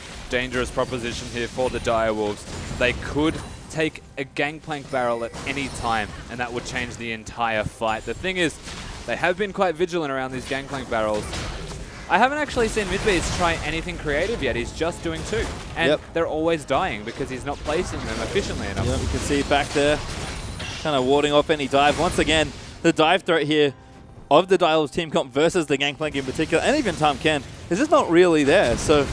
proposition here for the Direwolves. They could take a Gangplank barrel at any time, and that would change the entire fight. The thing is, they have been quite vigilant around these Gangplank barrels. I haven't actually seen Midbeast try anything creative yet. He's just doing 2. And they're always dying because he's not placing them efficiently enough. Yep, you can see back there, kind of warding off any dive. Once again, the dive threat here of the Dials team comp versus the Gangplank in particular, and even Tom Ken, is just not really there. So,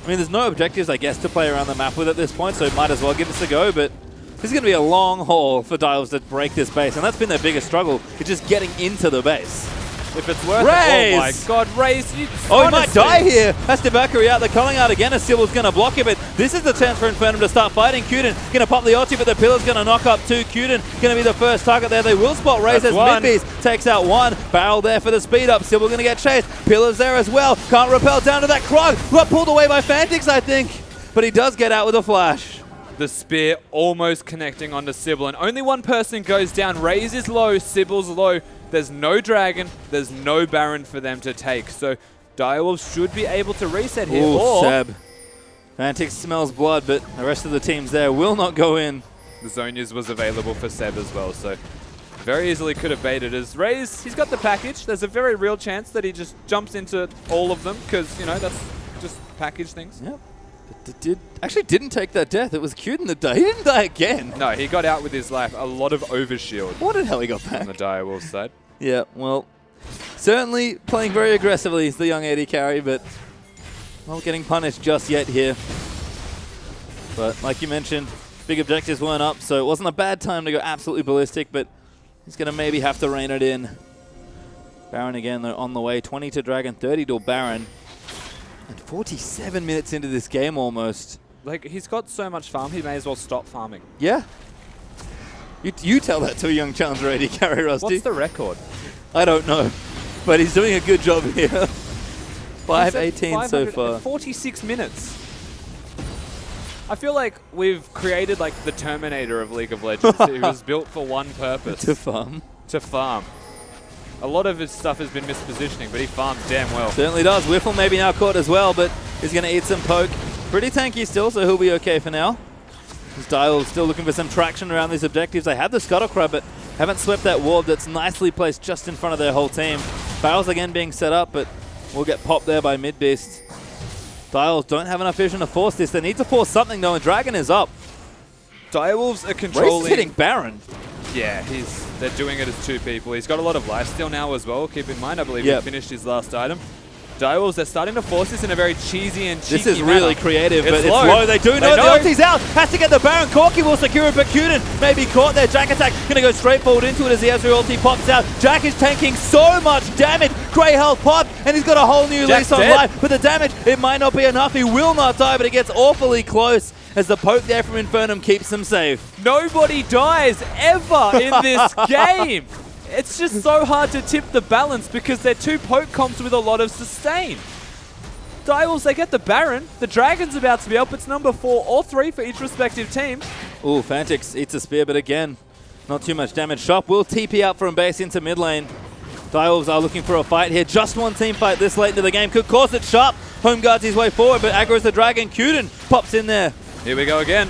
I mean, there's no objectives, I guess, to play around the map with at this point, so might as well give this a go, but this is going to be a long haul for Dials to break this base, and that's been their biggest struggle, is just getting into the base. If it's worth Raze! it, oh my god, Raze, Oh, he might die here. That's the Valkyrie out. They're calling out again as Sybil's going to block it, but this is the chance for Infernum to start fighting. Kuden going to pop the ulti, but the Pillar's going to knock up 2. Kuden going to be the first target there. They will spot Raze as Midbeast takes out 1. Barrel there for the speed up. Sybil going to get chased. Pillar's there as well. Can't repel down to that Krog. Got pulled away by Fantix, I think, but he does get out with a flash. The spear almost connecting onto Sybil, and only one person goes down. Raze is low, Sybil's low. There's no dragon, there's no Baron for them to take. So Direwolves should be able to reset here. Ooh, Seb. Fantix smells blood, but the rest of the teams there will not go in. The Zonias was available for Seb as well, so very easily could have baited as Raze. He's got the package. There's a very real chance that he just jumps into all of them because, you know, that's just package things. Yep. Actually didn't take that death. It was Kuden that died. He didn't die again. No, he got out with his life. A lot of overshield. What did hell he got back? On the Direwolves side. Yeah, well, certainly playing very aggressively is the young AD carry, but not getting punished just yet here. But like you mentioned, big objectives weren't up, so it wasn't a bad time to go absolutely ballistic, but he's going to maybe have to rein it in. Baron again, though, on the way. 20 to Dragon, 30 to Baron. And 47 minutes into this game almost. Like, he's got so much farm, he may as well stop farming. Yeah. You tell that to a young challenger AD carry, Rusty. What's the record? I don't know, but he's doing a good job here. 5:18 so far. 46 minutes. I feel like we've created like the Terminator of League of Legends. It was built for one purpose. To farm. To farm. A lot of his stuff has been mispositioning, but he farms damn well. Certainly does. Whiffle maybe now caught as well, but he's going to eat some poke. Pretty tanky still, so he'll be okay for now. His Dial still looking for some traction around these objectives. They have the Scuttle Crab, but haven't swept that ward that's nicely placed just in front of their whole team. Barrels again being set up, but will get popped there by Midbeast. Dials don't have enough vision to force this. They need to force something though, and Dragon is up. Direwolves are controlling. Race hitting Baron. Yeah, they're doing it as 2 people. He's got a lot of lifesteal now as well. Keep in mind, I believe he finished his last item. Direwolves, they're starting to force this in a very cheesy and cheeky This is really creative, but it's low. They do know the ulti's out. Has to get the Baron. Corki will secure it, but Kuden may be caught there. Jack attack going to go straight forward into it as the Ezreal ulti pops out. Jack is tanking so much damage. Grey health pop, and he's got a whole new lease on life. But the damage, it might not be enough. He will not die, but it gets awfully close as the poke there from Infernum keeps him safe. Nobody dies ever in this game. It's just so hard to tip the balance because they're 2 poke comps with a lot of sustain. Direwolves, they get the Baron. The Dragon's about to be up. It's number 4 or 3 for each respective team. Ooh, Fantix eats a spear, but again, not too much damage. Shop will TP out from base into mid lane. Direwolves are looking for a fight here. Just one team fight this late into the game. Could cause it. Sharp home guards his way forward, but aggro's the Dragon. Kuden pops in there. Here we go again.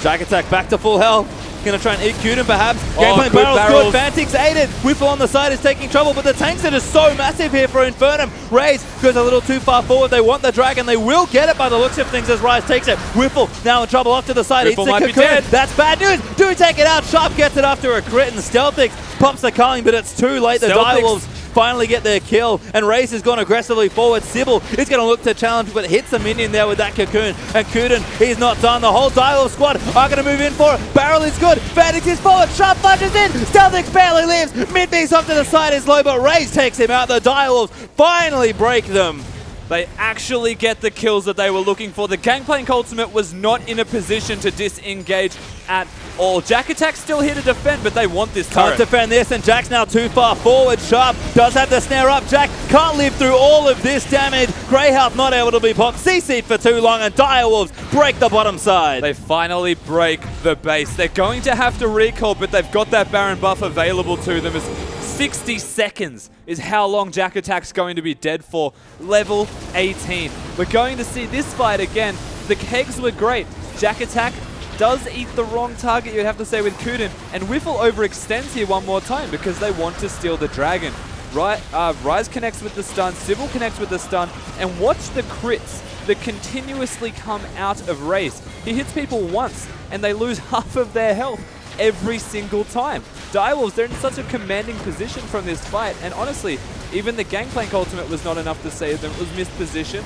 Drag attack back to full health. Gonna try and eat Kuden perhaps. Oh, Gameplay good barrel's good. Fantix aided. Whiffle on the side is taking trouble, but the tanks are just so massive here for Infernum. Raze goes a little too far forward. They want the Dragon. They will get it by the looks of things as Rise takes it. Whiffle now in trouble off to the side. Whiffle Eats might the be cocoon. dead. That's bad news. Do take it out. Sharp gets it after a crit, and Stealthix pops the culling, but it's too late. The Direwolves finally get their kill, and Raze has gone aggressively forward. Sybil is going to look to challenge, but hits a minion there with that cocoon. And Kuden, he's not done. The whole Direwolf squad are going to move in for it. Barrel is good. Fantix is forward. Sharp flashes in. Stealthix barely lives. Midbeast off to the side is low, but Raze takes him out. The Direwolves finally break them. They actually get the kills that they were looking for. The Gangplank ultimate was not in a position to disengage at all. Jack Attack's still here to defend, but they want this turret. Can't defend this, and Jack's now too far forward. Sharp does have the snare up. Jack can't live through all of this damage. Grey health not able to be popped. CC'd for too long, and Direwolves break the bottom side. They finally break the base. They're going to have to recall, but they've got that Baron buff available to them. As 60 seconds is how long Jack Attack's going to be dead for. Level 18. We're going to see this fight again. The kegs were great. Jack Attack does eat the wrong target, you'd have to say, with Kuden. And Whiffle overextends here one more time because they want to steal the dragon. Rise connects with the stun, Sybil connects with the stun, and watch the crits that continuously come out of Raze. He hits people once, and they lose half of their health every single time. Direwolves, they're in such a commanding position from this fight, and honestly, even the Gangplank ultimate was not enough to save them. It was missed position.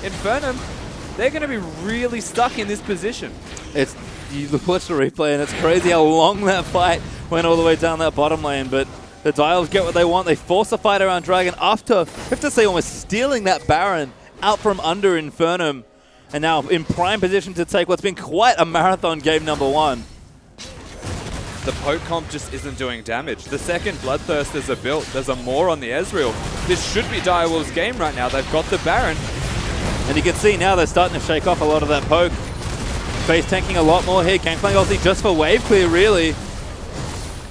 Infernum, they're going to be really stuck in this position. You watch the replay, and it's crazy how long that fight went all the way down that bottom lane, but the Direwolves get what they want. They force a fight around Dragon after, I have to say, almost stealing that Baron out from under Infernum, and now in prime position to take what's been quite a marathon game number 1. The poke comp just isn't doing damage. The second Bloodthirsters are built. There's a Maw on the Ezreal. This should be Direwolves' game right now. They've got the Baron. And you can see now they're starting to shake off a lot of that poke. Face tanking a lot more here. Gangplank ulti just for wave clear, really.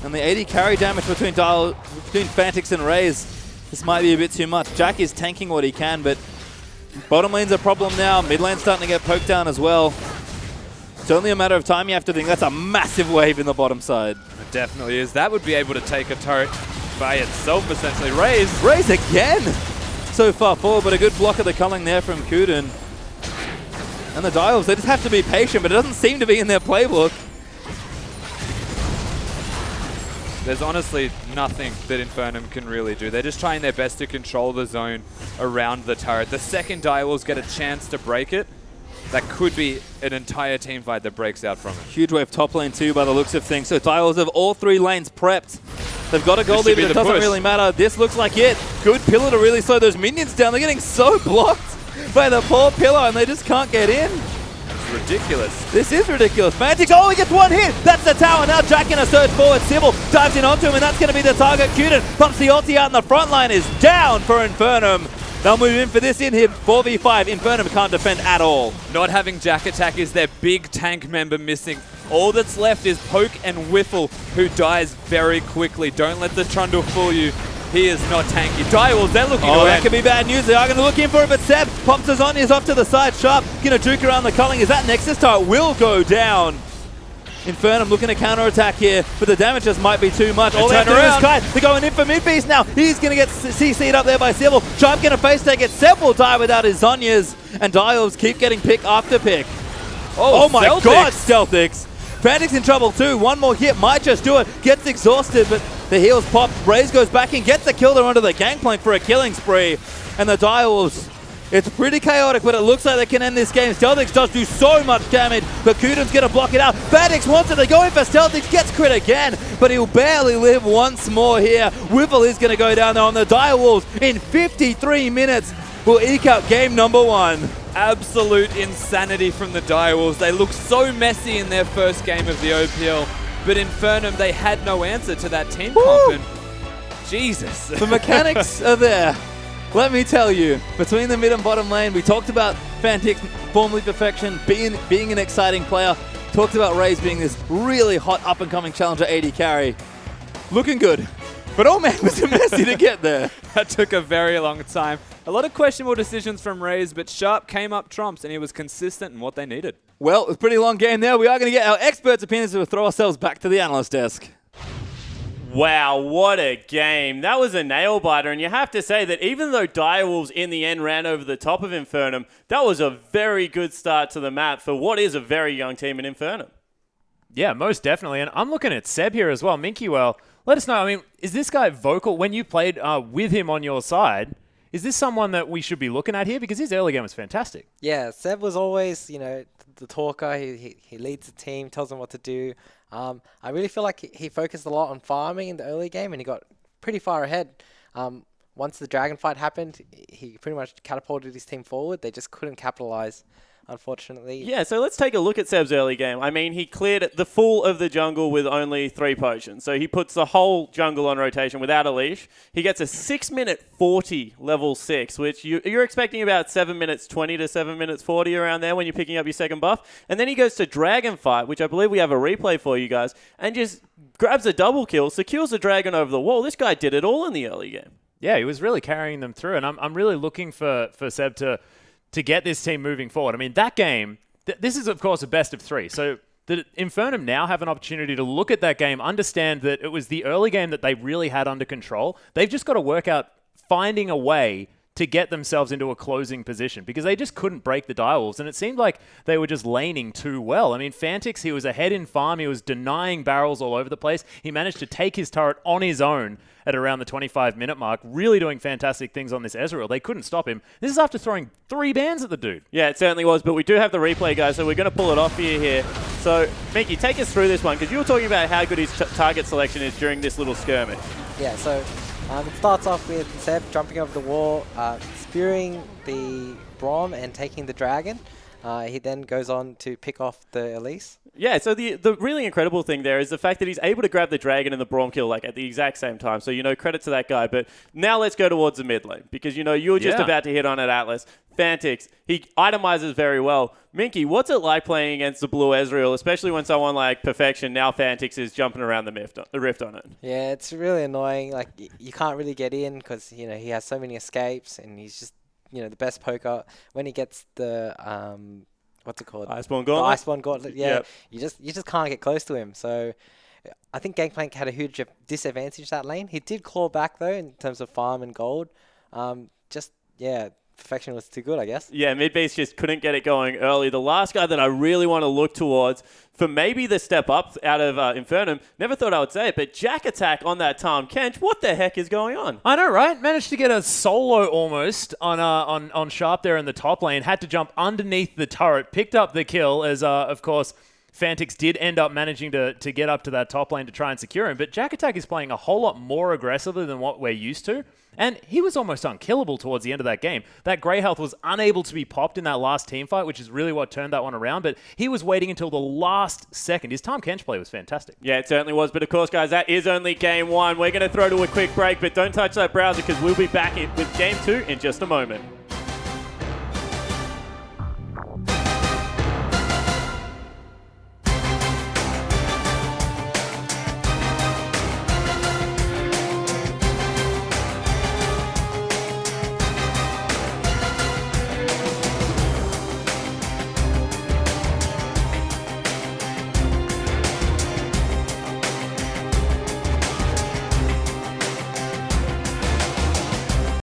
And the 80 carry damage between Fantix and Raze, this might be a bit too much. Jack is tanking what he can, but bottom lane's a problem now. Mid lane's starting to get poked down as well. It's only a matter of time, you have to think. That's a massive wave in the bottom side. It definitely is. That would be able to take a turret by itself, essentially. Raze again! So far forward, but a good block of the culling there from Kuden. And the Direwolves, they just have to be patient, but it doesn't seem to be in their playbook. There's honestly nothing that Infernum can really do. They're just trying their best to control the zone around the turret. The second Direwolves get a chance to break it, that could be an entire team fight that breaks out from it. Huge wave top lane too by the looks of things. So Direwolves have all 3 lanes prepped. They've got a gold lead, but it doesn't really matter. This looks like it. Good pillar to really slow those minions down. They're getting so blocked by the poor pillar, and they just can't get in. It's ridiculous. This is ridiculous. Fantix, oh, he gets one hit. That's the tower. Now Jack in a surge forward. Sybil dives in onto him, and that's going to be the target. Kuden pumps the ulti out, and the front line is down for Infernum. They'll move in for this in here. 4v5. Infernum can't defend at all. Not having Jack attack is their big tank member missing. All that's left is Poke and Whiffle, who dies very quickly. Don't let the Trundle fool you. He is not tanky. Direwolves, they're looking to that end. could be bad news. They are going to look in for it, but Seb pops his on, is off to the side. Sharp going to juke around the culling. Is that Nexus turret will go down. Infernum looking to counter-attack here, but the damage just might be too much. All they have to do is kite. They're going in for mid-beast now. He's going to get CC'd up there by Sybil. Sharp going to face take it. Seb will die without his Zonyas, and Direwolves keep getting pick after pick. Oh my god, Stealthix. Fantix in trouble too. One more hit might just do it. Gets exhausted, but the heals pop. Raze goes back and gets the kill there onto the Gangplank for a killing spree. And the Direwolves, it's pretty chaotic, but it looks like they can end this game. Stealthix does do so much damage, but Kuden's going to block it out. Fantix wants it. They go in for Stealthix, gets crit again, but he'll barely live once more here. Whiffle is going to go down there on the Direwolves in 53 minutes. Will eke out game number 1. Absolute insanity from the Direwolves. They looked so messy in their first game of the OPL, but Infernum, they had no answer to that team comp. And Jesus. The mechanics are there. Let me tell you, between the mid and bottom lane, we talked about Fantix, formerly Perfection, being an exciting player. Talked about Raze being this really hot up-and-coming challenger 80 carry. Looking good. But oh man, was it messy to get there. That took a very long time. A lot of questionable decisions from Raze, but Sharp came up trumps and he was consistent in what they needed. Well, it was a pretty long game there. We are going to get our experts' opinions and we'll throw ourselves back to the analyst desk. Wow, what a game. That was a nail-biter, and you have to say that even though Direwolves in the end ran over the top of Infernum, that was a very good start to the map for what is a very young team in Infernum. Yeah, most definitely. And I'm looking at Seb here as well. Minky, let us know. I mean, is this guy vocal when you played with him on your side? Is this someone that we should be looking at here? Because his early game was fantastic. Yeah, Seb was always, the talker. He leads the team, tells them what to do. I really feel like he focused a lot on farming in the early game, and he got pretty far ahead. Once the dragon fight happened, he pretty much catapulted his team forward. They just couldn't capitalize, unfortunately. Yeah, so let's take a look at Seb's early game. I mean, he cleared the full of the jungle with only 3 potions. So he puts the whole jungle on rotation without a leash. He gets a 6-minute 40 level 6, which you're expecting about 7 minutes 20 to 7 minutes 40 around there when you're picking up your second buff. And then he goes to dragon fight, which I believe we have a replay for you guys, and just grabs a double kill, secures the dragon over the wall. This guy did it all in the early game. Yeah, he was really carrying them through, and I'm really looking for Seb to get this team moving forward. I mean, that game, this is, of course, a best of 3. So that Infernum now have an opportunity to look at that game, understand that it was the early game that they really had under control. They've just got to work out finding a way to get themselves into a closing position because they just couldn't break the Direwolves, and it seemed like they were just laning too well. I mean, Fantix, he was ahead in farm. He was denying barrels all over the place. He managed to take his turret on his own at around the 25-minute mark, really doing fantastic things on this Ezreal. They couldn't stop him. This is after throwing 3 bans at the dude. Yeah, it certainly was, but we do have the replay, guys, so we're going to pull it off here. So, Mickey, take us through this one, because you were talking about how good his target selection is during this little skirmish. Yeah, so it starts off with Seb jumping over the wall, spearing the Braum and taking the dragon. He then goes on to pick off the Elise. Yeah, so the really incredible thing there is the fact that he's able to grab the dragon and the Braum kill like at the exact same time. So, credit to that guy. But now let's go towards the mid lane because, you were just about to hit on it, Atlas. Fantix, he itemizes very well. Minky, what's it like playing against the blue Ezreal, especially when someone like Perfection, now Fantix, is jumping around the rift on it? Yeah, it's really annoying. Like, you can't really get in because, he has so many escapes and he's just, the best poker. When he gets the... what's it called? Iceborne Gauntlet? The Iceborne Gauntlet, yeah. Yep. You just can't get close to him. So I think Gangplank had a huge disadvantage that lane. He did claw back, though, in terms of farm and gold. Perfection was too good, I guess. Yeah, Midbeast just couldn't get it going early. The last guy that I really want to look towards for maybe the step up out of Infernum, never thought I would say it, but Jack Attack on that Tahm Kench. What the heck is going on? I know, right? Managed to get a solo almost on Sharp there in the top lane. Had to jump underneath the turret, picked up the kill as, of course, Fantix did end up managing to get up to that top lane to try and secure him, but Jack Attack is playing a whole lot more aggressively than what we're used to, and he was almost unkillable towards the end of that game. That Grey Health was unable to be popped in that last team fight, which is really what turned that one around, but he was waiting until the last second. His Tahm Kench play was fantastic. Yeah, it certainly was, but of course, guys, that is only Game 1. We're going to throw to a quick break, but don't touch that browser because we'll be back with Game 2 in just a moment.